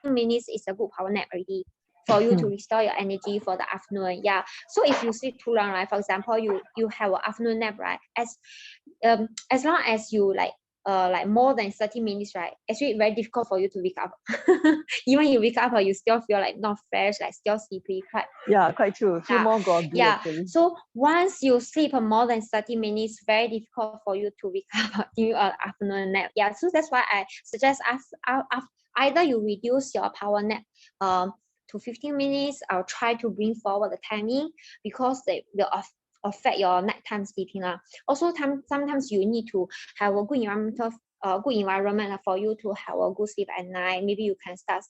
minutes is a good power nap already for you to restore your energy for the afternoon. Yeah. So if you sleep too long, right? For example, you have an afternoon nap, right? As long as you like more than 30 minutes, right? Actually very difficult for you to wake up. Even you wake up, you still feel like not fresh, like still sleepy. Quite true. Feel more groggy. Yeah. Actually. So once you sleep more than 30 minutes, very difficult for you to wake up during an afternoon nap. Yeah. So that's why I suggest either you reduce your power nap to 15 minutes, or try to bring forward the timing, because they will affect your nighttime sleeping. Also, sometimes you need to have a good environment for you to have a good sleep at night. Maybe you can start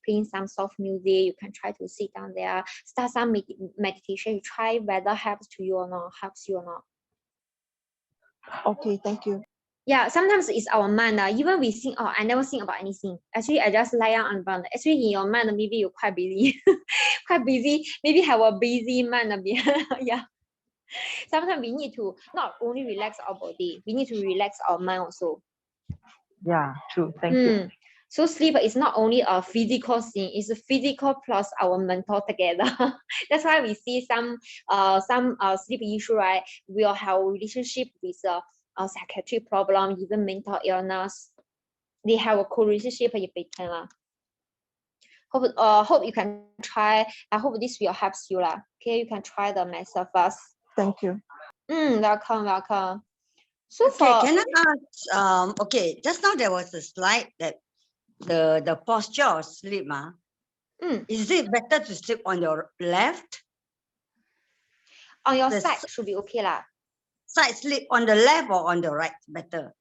playing some soft music. You can try to sit down there, start some meditation. You try whether helps you or not. Okay, thank you. Yeah, sometimes it's our mind. Even we think, I never think about anything. Actually, I just lie down on the ground. Actually, in your mind, maybe you're quite busy. Maybe have a busy mind. Yeah. Sometimes we need to not only relax our body, we need to relax our mind also. Yeah, true. Thank you. So sleep is not only a physical thing; it's a physical plus our mental together. That's why we see some sleep issue, right? Will have a relationship with a psychiatric problem, even mental illness. They have a co-relationship with patient. Hope you can try. I hope this will help you lah. Okay, you can try the method first. Thank you. Welcome. So okay, can I ask? Okay, just now there was a slide that the posture of sleep. Is it better to sleep on your left? On your side should be okay lah. Side sleep on the left or on the right better?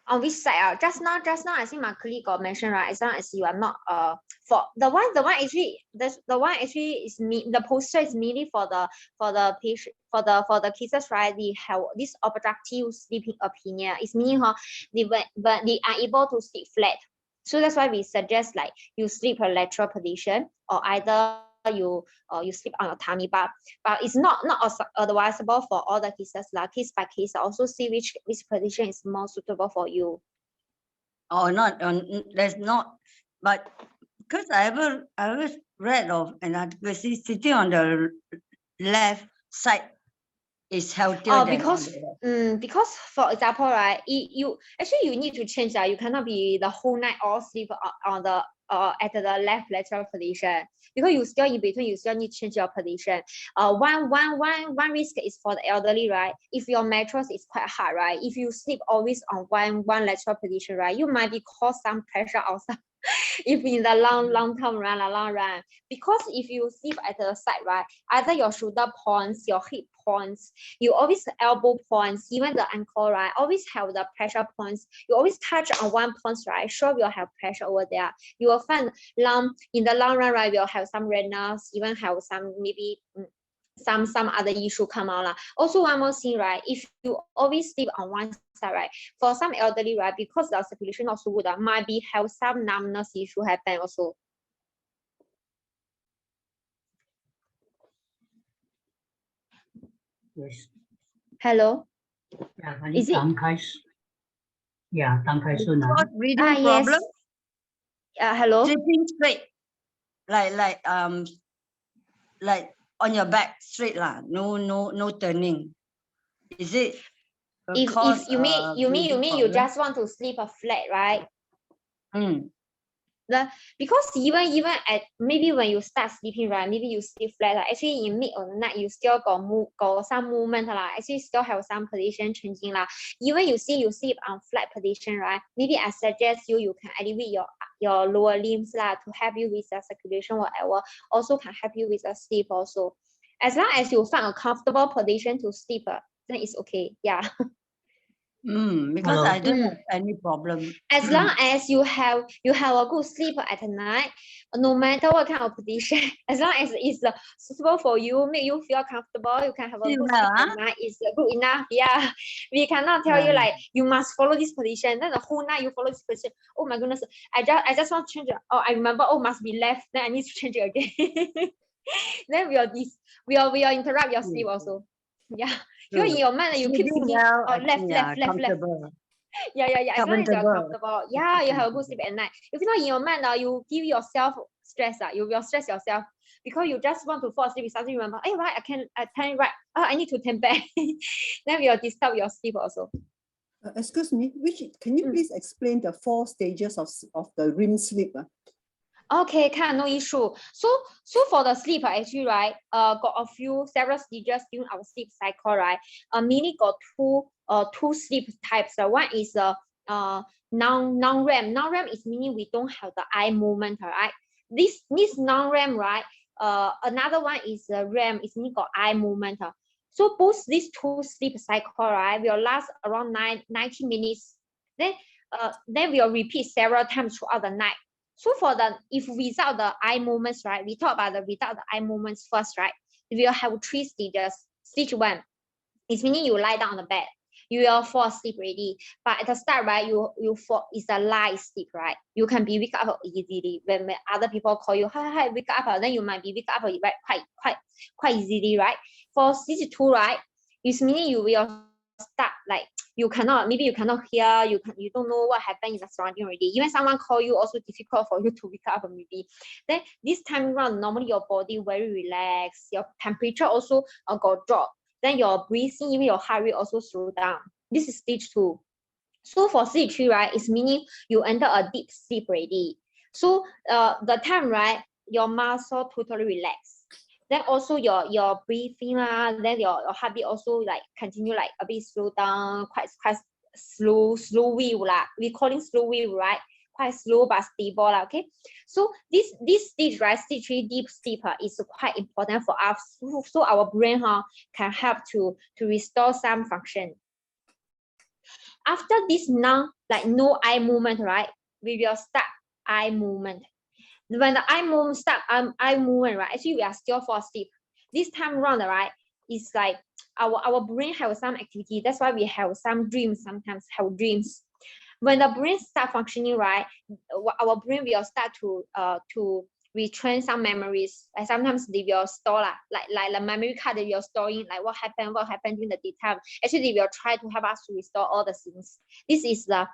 On which side? Just now I think my colleague got mentioned, right? As long as you are not for the one actually is the posture is mainly for the patient, for the cases, right? They have this obstructive sleeping apnea. It's meaning they are able to sleep flat. So that's why we suggest like you sleep a lateral position, or either you sleep on your tummy, but it's not advisable for all the cases, like case by case. Also see which position is more suitable for you. Oh, there's not, but because I ever read of an article sitting on the left side is healthier than because for example, right, you need to change that. You cannot be the whole night all sleep on the at the left lateral position, because you still in between, you still need to change your position. One risk is for the elderly, right? If your mattress is quite hard, right? If you sleep always on one lateral position, right, you might be cause some pressure outside. If in the long run, because if you sleep at the side, right, either your shoulder points, your hip points, you always elbow points, even the ankle, right, always have the pressure points. You always touch on one point, right, sure you'll have pressure over there. You will find in the long run, right, you'll have some redness, even have some maybe some other issue come out. Also, one more thing, right, if you always sleep on one side, right, for some elderly, right, because the circulation not so good, might be have some numbness issue happen also. Yes. Hello. Is it? Breathing problem. Yes. Hello. Sitting straight, like on your back straight lah. No turning. Is it? If you mean you just want to sleep flat, right? Because even at maybe when you start sleeping, right, maybe you sleep flat, like, actually in mid of the night you still got some movement, actually still have some position changing. Even you sleep on flat position, right, maybe I suggest you can elevate your lower limbs to help you with the circulation, whatever, also can help you with the sleep also. As long as you find a comfortable position to sleep, then it's okay. Yeah. Because I don't have any problem. As long as you have a good sleep at night, no matter what kind of position, as long as it's suitable for you, make you feel comfortable, you can have a good sleep at night, it's good enough. Yeah, we cannot tell you like you must follow this position, then the whole night you follow this position. Oh my goodness, I just want to change it. Oh, I remember. Oh, must be left. Then I need to change it again. Then we'll interrupt your sleep also. Yeah. Because in your mind you keep thinking, left. Yeah. As long as you're comfortable, yeah, you have a good sleep at night. If not in your mind, you give yourself stress. You will stress yourself because you just want to fall asleep. Suddenly remember, hey, right, I turn right. Oh, I need to turn back. Then will disturb your sleep also. Excuse me, can you please explain the 4 stages of the REM sleep? Okay, no issue. So for the sleep, actually, right, got several stages during our sleep cycle, right? Mainly got two sleep types. One is non-REM. Non-REM is meaning we don't have the eye movement, right? This non-REM, right? Another one is REM, is meaning got eye movement. So both these two sleep cycle, right, will last around 90 minutes. Then we'll repeat several times throughout the night. So if without the eye movements, right, we talk about without the eye movements first, right? We will have 3 stages. Stage 1 is meaning you lie down on the bed, you will fall asleep already. But at the start, right, you fall is a light sleep, right? You can be wake up easily when other people call you, hi, wake up. Then you might be wake up right, quite easily, right? For stage 2, right, it's meaning you will start like you cannot hear, you don't know what happened in the surrounding already. Even someone call you, also difficult for you to wake up maybe. Then this time around, normally your body very relaxed, your temperature also got drop. Then your breathing, even your heart rate also slow down. This is stage 2. So for stage 3, right, it's meaning you enter a deep sleep already. So the time, right, your muscle totally relaxed. Then also your breathing, then your heartbeat also like continue like a bit slow down, quite slow wave we call it slow wave, right? Quite slow but stable, okay? So this stage, right, stage 3 deep sleep is quite important for us, so our brain can help to restore some function. After this no eye movement, right, we will start eye movement. When the eye movement start, eye movement, right, actually we are still fall asleep. This time around, right, it's like our brain have some activity. That's why we have some dreams, sometimes have dreams. When the brain start functioning, right, our brain will start to retrain some memories. Like sometimes they will store like the memory card that you're storing, like what happened during the daytime. Actually, they will try to help us to restore all the things. This is the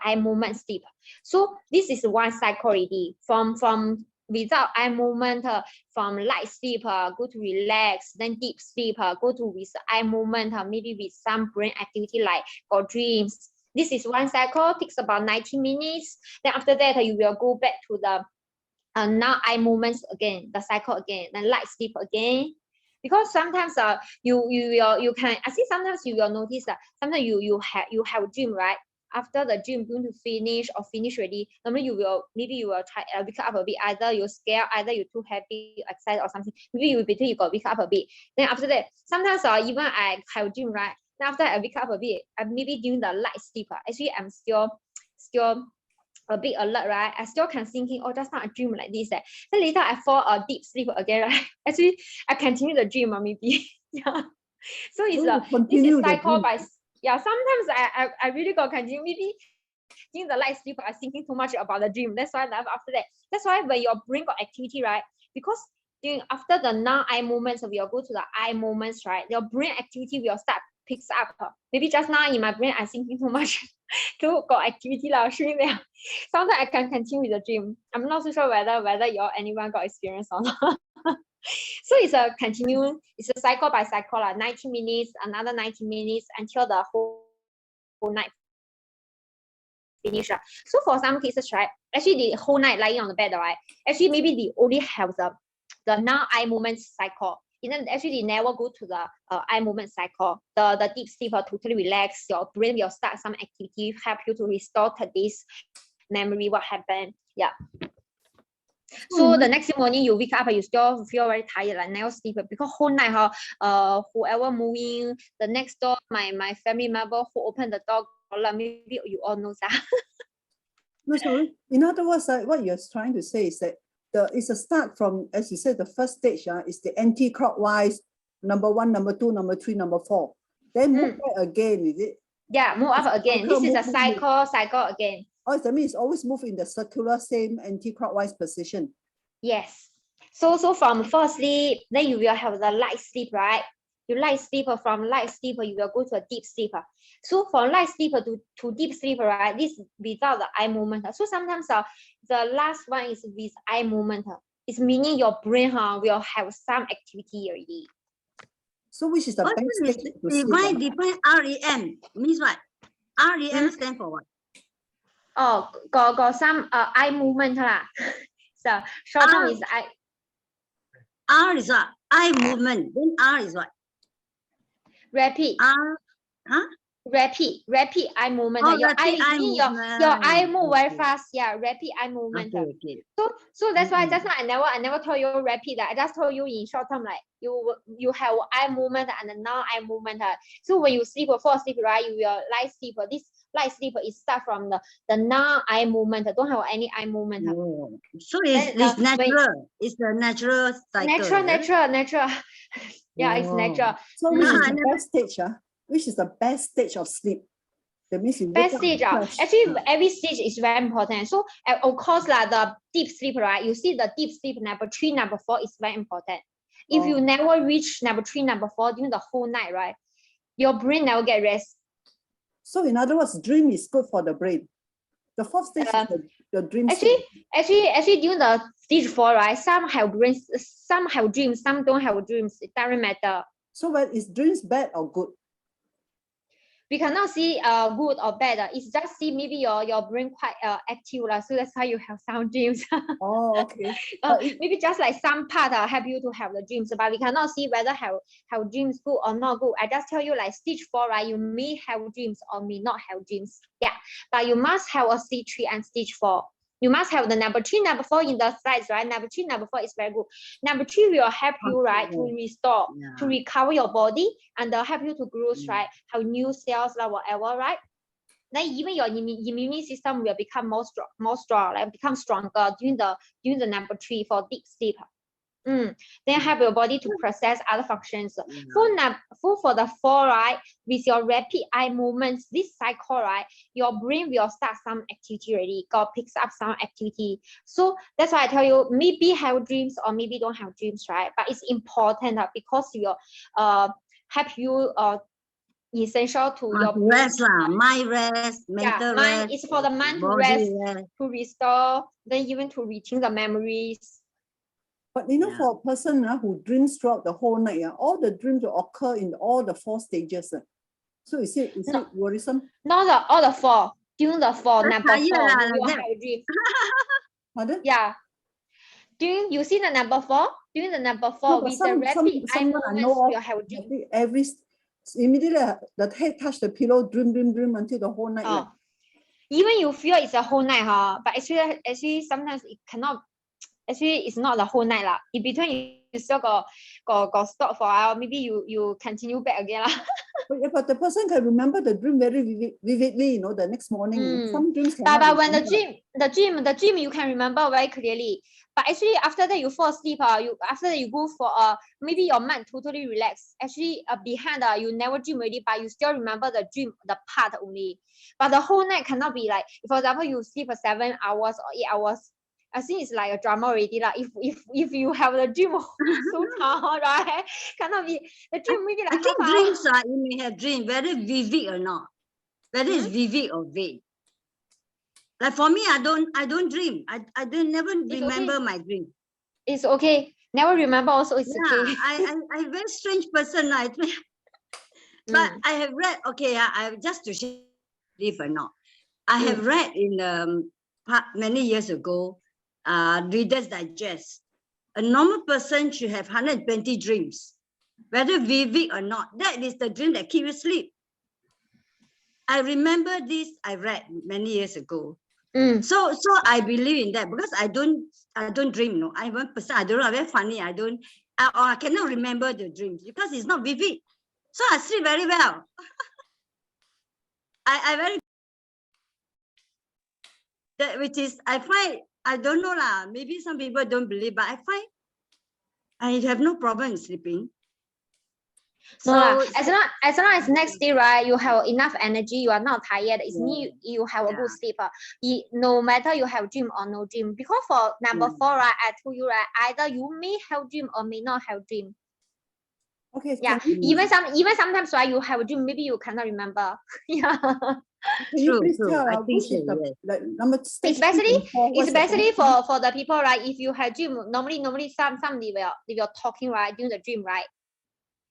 eye movement sleep. So this is one cycle already. From without eye movement, from light sleep, go to relax, then deep sleep, go to with eye movement, maybe with some brain activity like got dreams. This is one cycle, takes about 90 minutes. Then after that, you will go back to the now eye movements again, the cycle again, then light sleep again. Because sometimes you can, I think sometimes you will notice that sometimes you have a dream, right? After the dream going to finish or finish already, normally you will try wake up a bit, either you're scared, either you're too happy, excited or something. Maybe you got wake up a bit. Then after that, sometimes even I have a dream, right? Then after I wake up a bit, maybe during the light sleep, actually I'm still a bit alert, right? I still can thinking, oh, that's not a dream like this. Then later I fall a deep sleep again, right? Actually, I continue the dream, maybe. Yeah. So it's this is cycle by. Yeah, sometimes I really got continue. Maybe during the light sleep, I'm thinking too much about the dream. That's why after that, that's why when your brain got activity, right? Because after the non-eye movements, we will go to the eye movements, right? Your brain activity will start picks up. Maybe just now in my brain, I'm thinking too much. To got activity there. Sometimes I can continue with the dream. I'm not so sure whether anyone got experience or not. So it's a continuing, it's a cycle by cycle, 90 minutes, another 90 minutes until the whole night finish. So for some cases, right, actually the whole night lying on the bed, right, actually maybe they only have the non-eye movement cycle. Actually they never go to the eye movement cycle. The deep sleep totally relax, your brain will start some activity, help you to restore today's memory, what happened. Yeah. So the next morning you wake up, you still feel very tired, like never sleep, because whole night, whoever moving, the next door, my family member who opened the door, maybe you all know that. No, sorry. In other words, what you're trying to say is that it's a start from, as you said, the first stage is the anti-clockwise, number 1, number 2, number 3, number 4. Then move back again, is it? Yeah, move up again. This is a cycle again. Oh, that means always move in the circular same anti-clockwise position. Yes. So from first sleep, then you will have the light sleep, right? You light sleep, from light sleep, you will go to a deep sleep. So from light sleep to deep sleep, right? This without the eye movement. So sometimes the last one is with eye movement. It's meaning your brain will have some activity already. So which is the best stage to sleep? Define REM means what? REM stand for what? Oh, got some eye movement lah. So short term is eye. R is what? Eye movement. Then R is what? Rapid. R, huh? Rapid eye movement. Oh, your eye move very Okay. fast. Yeah, rapid eye movement. Okay. So that's why just now I never told you rapid. I just told you in short term, like you have eye movement and the non-eye movement. So when you sleep or fall asleep, right, you will light sleep. This light sleep is start from the non-eye movement. Don't have any eye movement. Oh. So it's natural. It's the natural cycle. Natural. Yeah, it's natural. So which is the best stage? Which is the best stage of sleep? That means you best stage. Actually, every stage is very important. So of course, the deep sleep, right? You see the deep sleep number 3, number 4 is very important. If you never reach number 3, number 4 during the whole night, right? Your brain never get rest. So in other words, dream is good for the brain. The 4th stage is the dream stage. Actually, during the stage 4, right? Some have dreams, some don't have dreams. It doesn't matter. So when is dreams bad or good? We cannot see good or bad. It's just see maybe your brain quite active, so that's why you have some dreams. Oh, okay. Maybe just like some part help you to have the dreams, but we cannot see whether have dreams good or not good. I just tell you like stage 4, right? You may have dreams or may not have dreams. Yeah, but you must have a stage 3 and stage 4. You must have the number 3, number 4 in the slides, right? Number 3, number 4 is very good. Number 3 will help you, right, to restore, to recover your body, and help you to grow, right? Have new cells, like whatever, right? Then even your immune system will become more strong, like become stronger during the number 3 for deep sleep. Then help your body to process other functions. For the 4, right, with your rapid eye movements, this cycle, right, your brain will start some activity already, picks up some activity. So that's why I tell you, maybe have dreams or maybe don't have dreams, right? But it's important because you help you essential to your rest lah, mind rest, mental rest. It's for the mind to rest, to restore, then even to retain the memories. But you know, for a person who dreams throughout the whole night, all the dreams will occur in all the 4 stages. So is it worrisome? Not all the 4. During the 4, number 4, you will have a dream. Pardon? Yeah. During you see the number 4, during the number 4, with the rapid eye movements, you'll have a dream. Immediately the head touch the pillow, dream until the whole night. Even you feel it's a whole night, but actually sometimes it cannot. Actually, it's not the whole night lah. In between, you still got stop for a while. Maybe you continue back again lah. But the person can remember the dream very vividly. The next morning. Some dreams cannot. But when the dream you can remember very clearly. But actually, after that you fall asleep. After that you go for maybe your mind totally relaxed. Actually, behind you never dream already, but you still remember the dream, the part only. But the whole night cannot be like. For example, you sleep for 7 hours or 8 hours. I think it's like a drama already. Like if you have the dream so long, right? Cannot be the dream maybe like. I think dreams you may have dream whether vivid or not. Whether it's vivid or vague. Like for me, I don't dream. I don't never remember my dream. It's okay. Never remember also it's okay. I'm very strange person. But I have read, I just to share if or not. I have read in many years ago, Reader's Digest. A normal person should have 120 dreams, whether vivid or not. That is the dream that keeps you asleep. I remember this. I read many years ago. So I believe in that because I don't dream. No, I'm one person. I don't know. Very funny. I cannot remember the dreams because it's not vivid. So I sleep very well. I very that which is I find. I don't know lah. Maybe some people don't believe, but I find I have no problem in sleeping. So as long as next day, right, you have enough energy, you are not tired. It's you have a good sleep. No matter you have dream or no dream. Because for number 4, right, I told you, right, either you may have dream or may not have dream. Okay. Yeah. Even sometimes, right, you have a dream, maybe you cannot remember. Yeah. True. I think so. It's basically for the people, right? If you have dream, normally some they were talking, right, during the dream, right?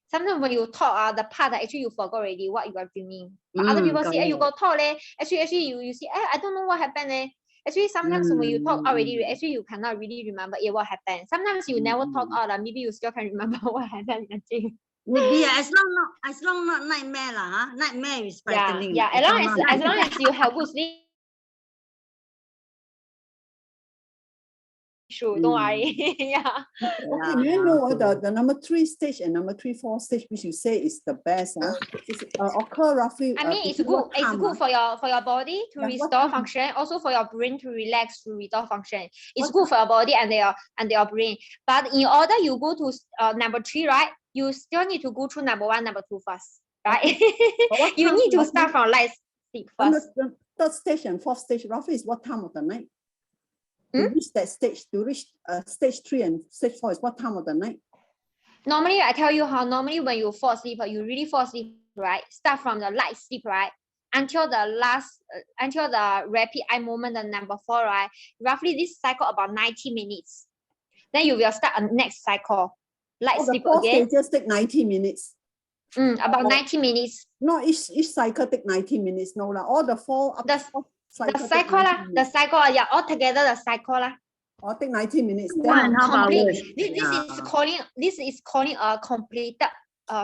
Sometimes when you talk, the part that actually you forgot already what you are dreaming. But other people say, you got talk, actually you see, I don't know what happened. Actually, sometimes when you talk already, actually you cannot really remember what happened. Sometimes you never talk out, maybe you still can remember what happened in the dream. Maybe as long not nightmare lah, huh? Nightmare is frightening. Yeah. As long as you have good sleep. Sure, don't worry. Yeah. Okay, may I know the number 3 stage and number 4 stage, which you say is the best? Occur roughly. I mean, it's good. It's good for your body to restore function. Also for your brain to relax to restore function. It's good for your body and your brain. But in order you go to number 3, right? You still need to go through number 1, number 2 first, right? You need to start from light sleep first. The 3rd stage and 4th stage roughly is what time of the night? To reach that stage, to reach stage 3 and stage 4 is what time of the night? Normally, I tell you how normally when you fall asleep, you really fall asleep, right? Start from the light sleep, right? Until the rapid eye movement, the number 4, right? Roughly this cycle about 90 minutes. Then you will start a next cycle. Light sleep the 4 again. Stages take 90 minutes. About 90 minutes. No, each cycle take 90 minutes. No, all the 4 up to 4 the cycle all together the cycle lah. All take 90 minutes. This is calling a completed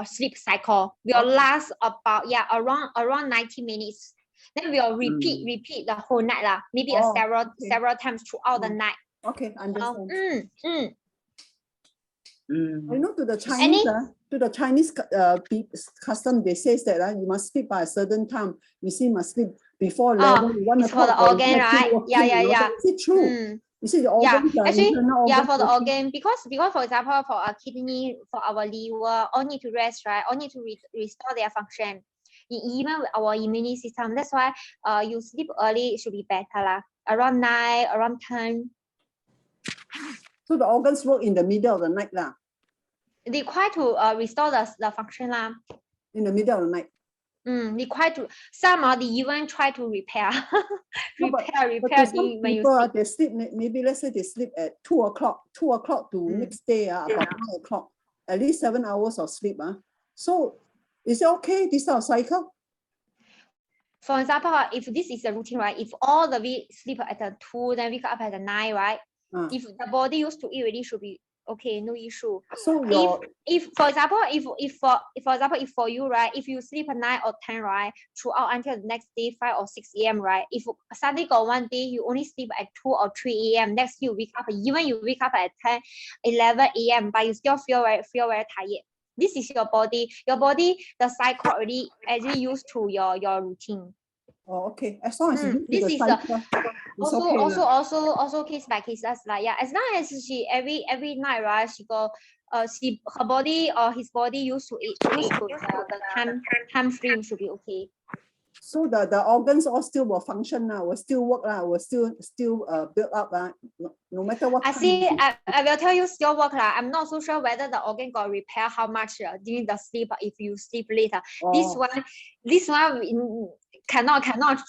sleep cycle. Will last about around 90 minutes. Then we'll repeat the whole night lah. Maybe several times throughout the night. Okay, understand. Mm. You know, to the Chinese custom, they say that you must sleep by a certain time. You see, must sleep before 11, 1 o'clock. For the organ, right? Yeah. Is it true? You see the organs are Actually, internal for the organs. organ, because for example, for our kidney, for our liver, all need to rest, right? All need to restore their function. Even with our immune system, that's why you sleep early, it should be better lah. Around 9, around 10. So the organs work in the middle of the night lah. They try to restore the function lah. In the middle of the night. They try to, some they even try to repair. But repair to some when you people, sleep. they sleep, maybe let's say they sleep at 2 o'clock to next day, about 9 o'clock, at least 7 hours of sleep. So is it okay, this sort of cycle? For example, if this is a routine, right? If all the way sleep at the 2, then wake up at the 9, right? If the body used to it already, should be okay, no issue. So if for example, if for you, right, if you sleep at 9 or 10, right, throughout until the next day 5 or 6 a.m., right, if suddenly got one day you only sleep at 2 or 3 a.m., next you wake up, even you wake up at 10, 11 a.m., but you still feel very tired. This is your body, the cycle already actually used to your routine. Oh, okay. As long as you this the is cycle, it's okay also case by case. That's like, as long as she every night, right, she go her body or his body used to it, the time frame should be okay. So the organs all still will function now, will still work will still build up no matter what. I will tell you still work lah. I'm not so sure whether the organ got repair how much during the sleep if you sleep later. This one cannot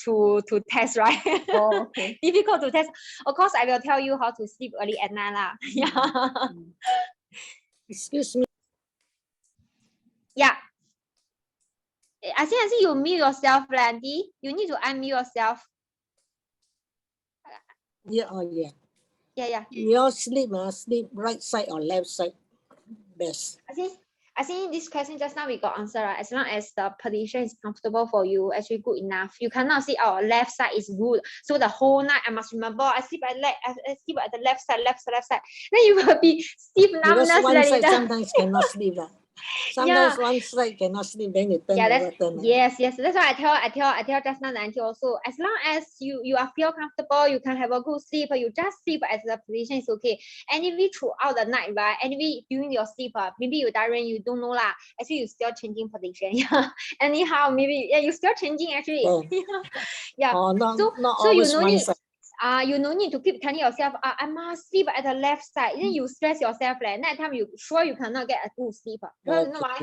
to test, right? Oh, okay. Difficult to test. Of course, I will tell you how to sleep early at night lah. Yeah. Excuse me. Yeah. I see you mute yourself, Landy. You need to unmute yourself. Yeah, oh yeah. Yeah. Your sleep right side or left side best? I think this question just now we got answer, right? As long as the position is comfortable for you, actually good enough. You cannot say, oh, left side is good. So the whole night I must remember I sleep at the left side. Then you will be sleep numbness. Because one side sometimes cannot sleep. Sometimes one side cannot sleep, then you turn over. Yes. That's why I tell just now Nancy also. As long as you are feel comfortable, you can have a good sleep. You just sleep as the position is okay. Anyway, throughout the night, right? Anyway, during your sleep, maybe you tiring, you don't know lah. Actually, you still changing position. Yeah. Anyhow, maybe you still changing actually. Yeah. Oh, not so you always no one need. side. You no need to keep telling yourself, I must sleep at the left side. Then you stress yourself. Night time you cannot get a good sleep. You know why?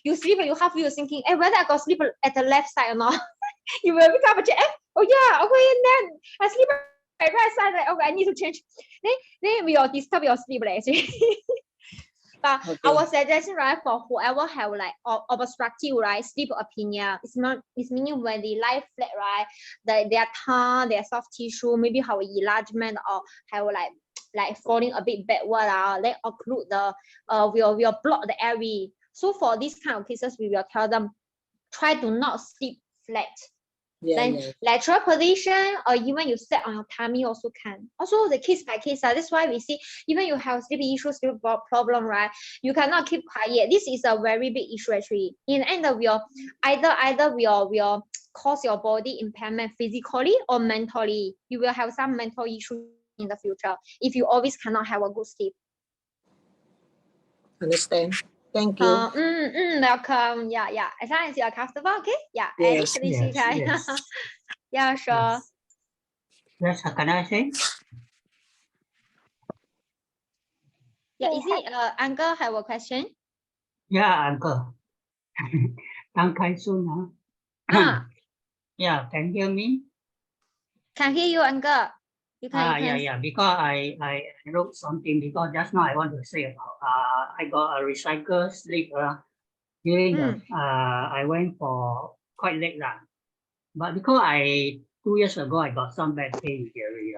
You sleep and you half you thinking, whether I got sleep at the left side or not. You will wake up and check, oh yeah, okay, and then I sleep at right side. Like, okay, I need to change. Then we will disturb your sleep actually. But our suggestion, right, for whoever have like obstructive, right, sleep apnea, it's meaning when they lie flat, right, their tongue, their soft tissue, maybe have enlargement or have like falling a bit backward, they occlude will block the airway. So for these kind of cases, we will tell them try to not sleep flat. Lateral position, or even you sit on your tummy also can. Also the case by case, that's why we see even you have sleep issues, sleep problem, right? You cannot keep quiet. This is a very big issue actually. In the end, either will cause your body impairment physically or mentally. You will have some mental issues in the future if you always cannot have a good sleep. Understand. Thank you. Welcome. Yeah. As long as you are comfortable, okay? Yeah. Yes. Yeah, sure. Yes, can I say? Yeah, is it Uncle have a question? Yeah, Uncle. Uncle soon, Yeah, can you hear me? Can hear you, Uncle. You can. Yeah. Because I wrote something because just now I want to say about I got a recycle sleep during the I went for quite late but because 2 years ago I got some back pain injury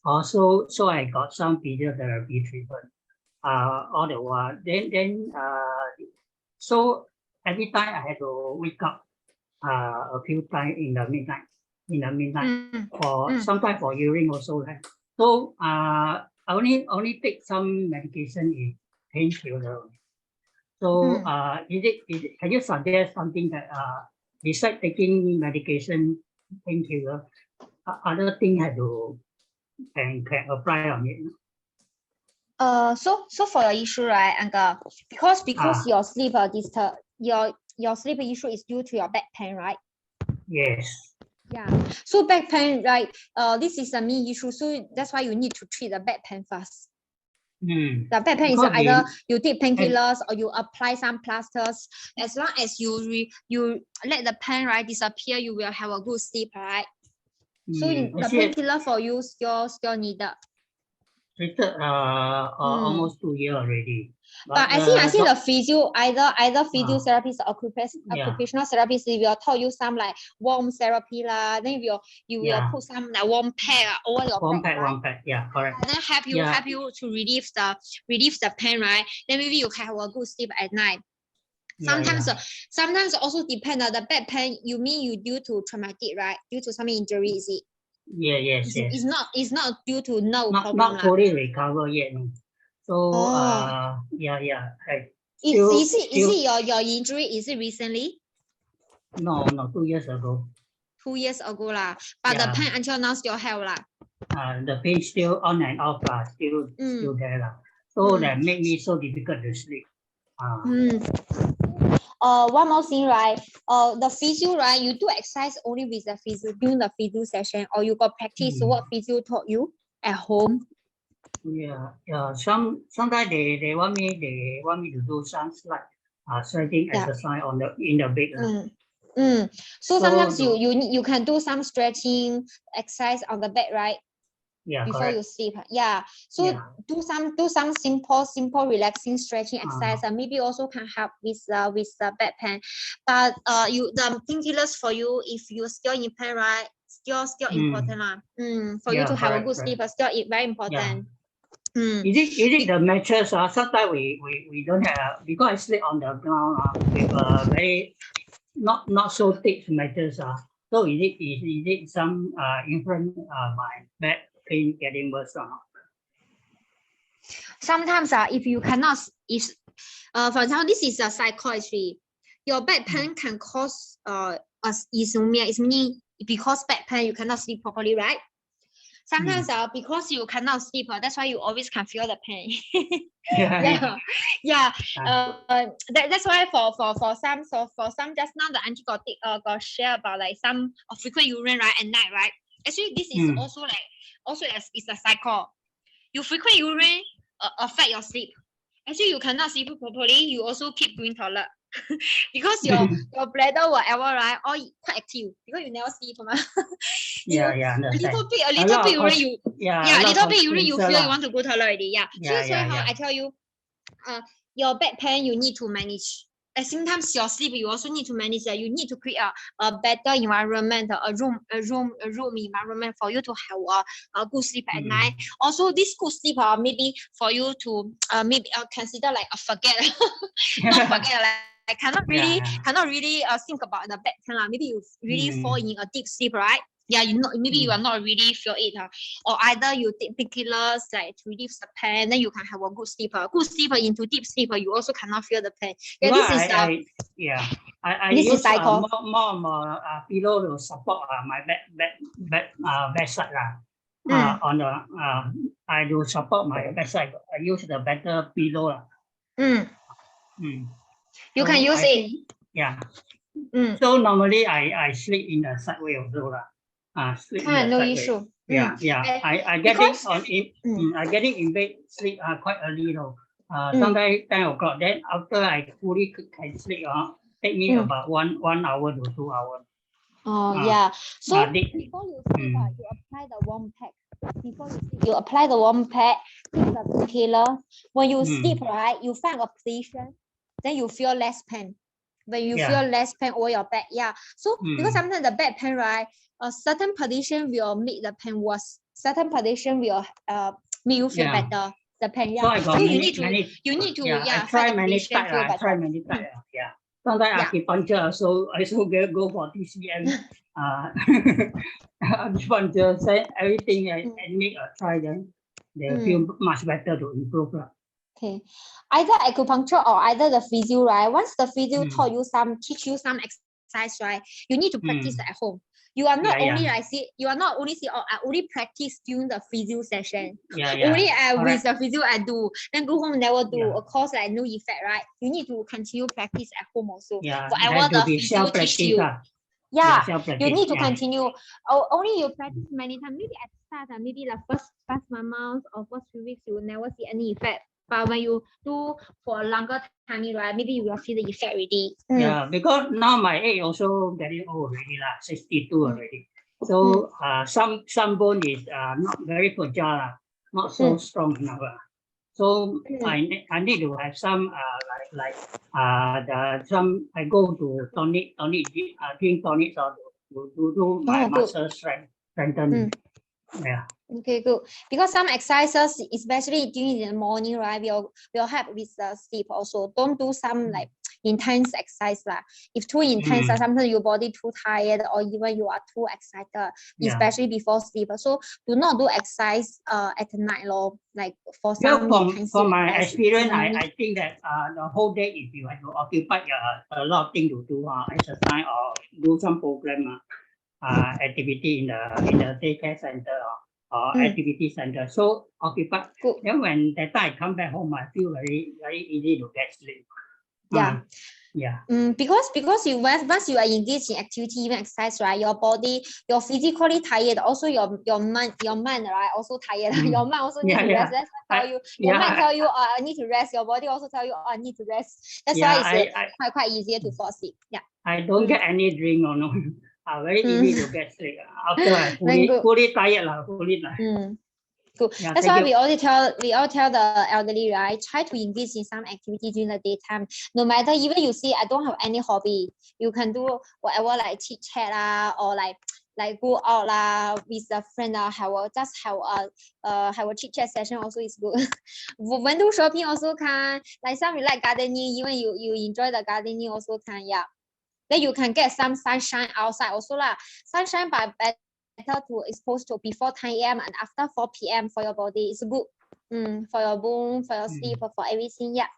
also so I got some physiotherapy treatment all the while then so every time I had to wake up a few times in the midnight for sometimes for urine also so I only take some medication in painkiller. So can you suggest something that besides taking medication painkiller, other thing had to can apply on it. So for your issue, right, Uncle, because Ah. your sleep your sleep issue is due to your back pain, right? Yes. Yeah. So back pain, right? This is a main issue. So that's why you need to treat the back pain first. Mm. The back pain is Because either you take painkillers or you apply some plasters. As long as you let the pain right disappear, you will have a good sleep, right? So the Actually, painkiller for you still needed. treated almost 2 years already. But I see the doc- physio, either physiotherapist or occupational therapist, they will tell you some like warm therapy lah. Then you will Yeah. put some like warm pad over your One back, pack, right? one pack. Yeah, correct. And then help you to relieve the pain, right? Then maybe you have a good sleep at night. Sometimes also depend on the back pain. You mean you due to traumatic, right? Due to some injury, is it? Yeah, yes. It's not due to no problem. Not fully recover yet. No. So yeah. Is it your injury? Is it recently? No, 2 years ago. 2 years ago lah. But the pain until now still have lah. The pain still on and off lah, still there lah. So that made me so difficult to sleep. One more thing, right? The physio, right? You do exercise only with the physio during the physio session, or you got practice what physio taught you at home? Yeah. Sometimes they want me to do some stretching exercise in the bed. So sometimes you can do some stretching exercise on the bed, right? Yeah, before correct. you sleep. Yeah. So do some simple relaxing stretching exercise. Maybe also can help with the back pain. But the painkillers for you, if you're still in pain, right? Still important lah. For you to have a good sleep, but still very important. Is it the mattress? Sometimes we don't have, because I sleep on the ground with a very not so thick mattress. So is it some influence my back pain getting worse or not? Sometimes if you cannot, for example, this is a psychology. Your back pain can cause insomnia. It's meaning because back pain you cannot sleep properly, right? Sometimes because you cannot sleep, that's why you always can feel the pain. That's why for some just now the auntie got share about like some frequent urine right at night, right? Actually this is also it's a cycle. You frequent urine affect your sleep. Actually you cannot sleep properly, you also keep doing toilet. Because your bladder whatever right all quite active because you never sleep. A little bit urine you feel you want to go toilet already. So that's why I tell you your back pain you need to manage. At the same time your sleep you also need to manage that. You need to create a better environment, a room environment for you to have a good sleep at night. Also this good sleep maybe for you to maybe consider like a forget. Not forget like I cannot really think about the back pain. Maybe you really fall in a deep sleep, right? Yeah, maybe you are not really feel it. Or either you take painkillers like to relieve the pain, then you can have a good sleep. Good sleep into deep sleep, you also cannot feel the pain. Yeah, I this use is cycle. more pillow to support my backside on the I do support my backside. I use the better pillow You can use it. So normally I sleep in the sideway also no issue. I getting in bed sleep quite early though. Sometimes 10 o'clock. Then after I fully can sleep, take me about 1 hour to 2 hours. So before you sleep, you apply the warm pack. Before you sleep, you apply the warm pack, take the painkiller. When you sleep, right, you find a position, then you feel less pain. When you feel less pain over your back, So because sometimes the back pain, right, a certain position will make the pain worse. Certain position will make you feel better. The pain, So you need to I try many times. Sometimes acupuncture, so I also go for TCM. Acupuncture, say everything and make a try, then they feel much better to improve. Okay, either acupuncture or either the physio, right? Once the physio teach you some exercise, right? You need to practice at home. You are not Yeah, only yeah. I see you are not only see oh I only practice during the physio session. Yeah, yeah. Only with Correct. the physio I do, then go home never do. Yeah. Of course, like no effect, right? You need to continue practice at home also. Yeah, Whatever have to the be physio teach self-practice. you. Yeah, Yeah, self-practice. you need to Yeah. continue. Oh, only you practice many times. Maybe at start, maybe the first 1 month or first 3 weeks, you will never see any effect. But when you do for a longer time, right, maybe you will see the effect already. Yeah, because now my age also getting old already, 62 already. So some bone is not very fragile, not so strong enough. So I need to have some some I go to tonic drink tonics or to do my muscle strengthening. Yeah. Okay, good. Because some exercises, especially during the morning, right, will help with the sleep also. Don't do some like intense exercise lah. If too intense, sometimes your body too tired or even you are too excited, especially before sleep. So do not do exercise at night, lor. Like for some from my experience, I think that the whole day if you have to occupy a lot of things to do, exercise or do some program activity in the daycare center or activity center. So occupied. Then when that time I come back home, I feel very easy to get sleep. Yeah. Yeah. Because you once you are engaged in activity, even exercise, right, your body, you're physically tired. Also your mind, right, also tired. Your mind also need to rest. That's why tell you. Your mind tell you, I need to rest. Your body also tell you, I need to rest. That's why it's quite easier to fall asleep. Yeah. I don't get any drink or no. Very easy to get sleep after I fully tired fully tired. Good. Yeah, that's why we all tell the elderly, right? Try to engage in some activity during the daytime. No matter even you see I don't have any hobby, you can do whatever like chit chat or like go out with a friend have a chit chat session also is good. Window shopping also can. Like some you like gardening, even you enjoy the gardening also can. Yeah. Then you can get some sunshine outside also lah. Sunshine but better to expose to before 10 a.m. and after 4 p.m. for your body. It's good. For your bone, for your sleep, for everything. Yeah.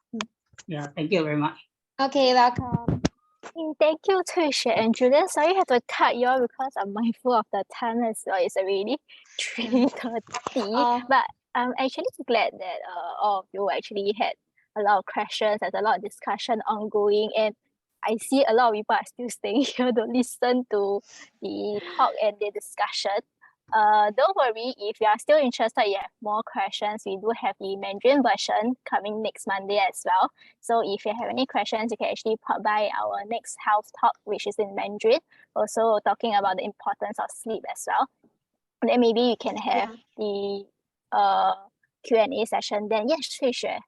Yeah, thank you very much. Okay, welcome. Thank you, Tricia and Julian. Sorry, I have to cut you off because I'm mindful of the time as well. It's already 3:30. But I'm actually glad that all of you actually had a lot of questions. There's a lot of discussion ongoing, and I see a lot of people are still staying here to listen to the talk and the discussion. Don't worry, if you are still interested, you have more questions, we do have the Mandarin version coming next Monday as well. So if you have any questions, you can actually pop by our next health talk, which is in Mandarin, also talking about the importance of sleep as well. And then maybe you can have the Q&A session then. Yes, Tricia.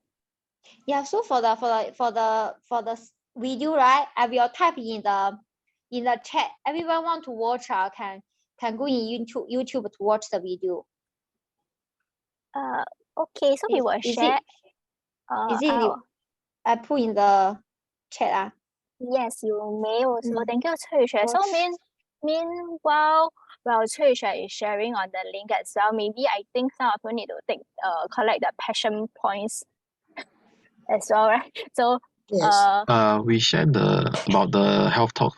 Yeah, so for the video, right, I will type in the chat. Everyone want to watch can go in YouTube to watch the video. Okay, so we will share. I put in the chat. Yes, you may also. Thank you, Tricia. So meanwhile, while Tricia is sharing on the link as well, maybe I think some of you need to collect the passion points as well, right? So we shared about the health talk,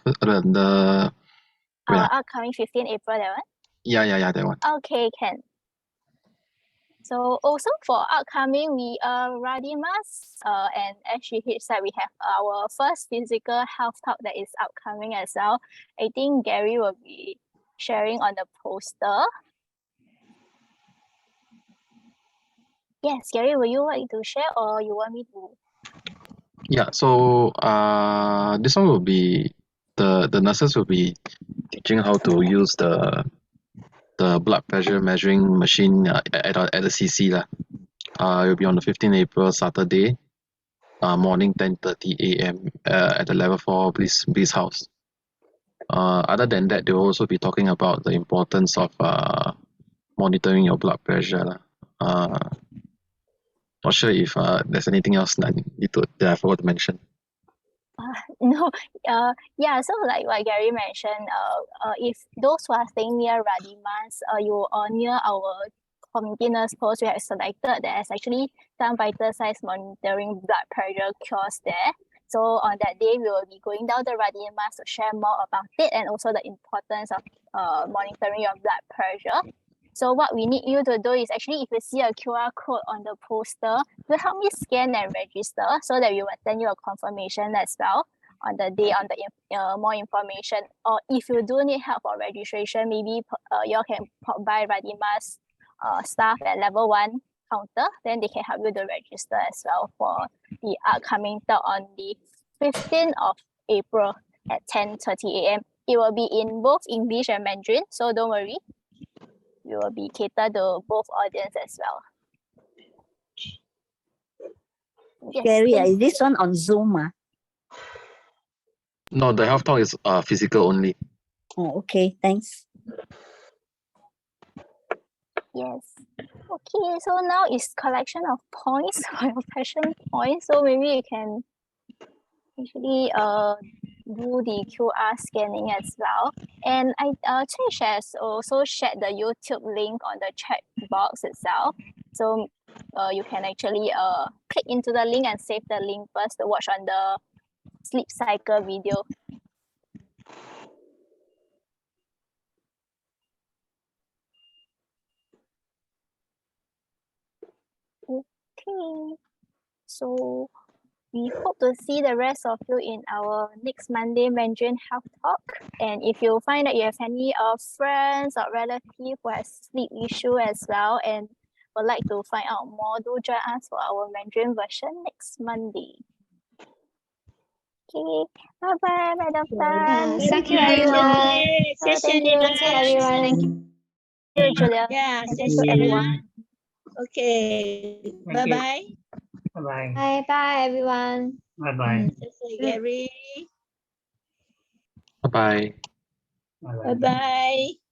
upcoming 15 April, that one? Yeah, that one. Okay, can. So also for upcoming, we Radimas and SGH side, we have our first physical health talk that is upcoming as well. I think Gary will be sharing on the poster. Yes, Gary, will you like to share or you want me to? Yeah, so this one will be the nurses will be teaching how to use the blood pressure measuring machine at the CC lah. It will be on the 15th April Saturday, morning 10:30 a.m. At the level 4 Bliss House. Other than that, they will also be talking about the importance of monitoring your blood pressure lah. Not sure if there's anything else that I forgot to mention. No, yeah, so like what Gary mentioned, if those who are staying near Radimas, you or near our community nurse post, we have selected there's actually some vital signs monitoring blood pressure kiosks there. So on that day, we will be going down the Radin-Mas to share more about it and also the importance of monitoring your blood pressure. So what we need you to do is actually, if you see a QR code on the poster, you help me scan and register so that we will send you a confirmation as well on the day on the more information. Or if you do need help for registration, maybe you all can pop by Radin-Mas staff at level 1 counter, then they can help you to register as well for the upcoming talk on the 15th of April at 10:30 a.m. It will be in both English and Mandarin, so don't worry. We will be catered to both audience as well. Yes, Gary, thank is this one on Zoom? No, the health talk is physical only. Oh, okay, thanks. Yes. Okay, so now is collection of points for your passion points. So maybe you can actually do the QR scanning as well. And Trish has also shared the YouTube link on the chat box itself. So you can actually click into the link and save the link first to watch on the sleep cycle video. Okay, so we hope to see the rest of you in our next Monday Mandarin Health Talk. And if you find that you have any friends or relatives who have sleep issue as well and would like to find out more, do join us for our Mandarin version next Monday. Okay, bye-bye, Madam Tan. Thank you, everyone. Thank you, everyone. Thank you, Julia. Yeah, And thank you, everyone. Okay, Thank you. bye-bye. Bye-bye. Bye, everyone. Bye-bye. Gary. Bye-bye. Bye-bye. Bye-bye.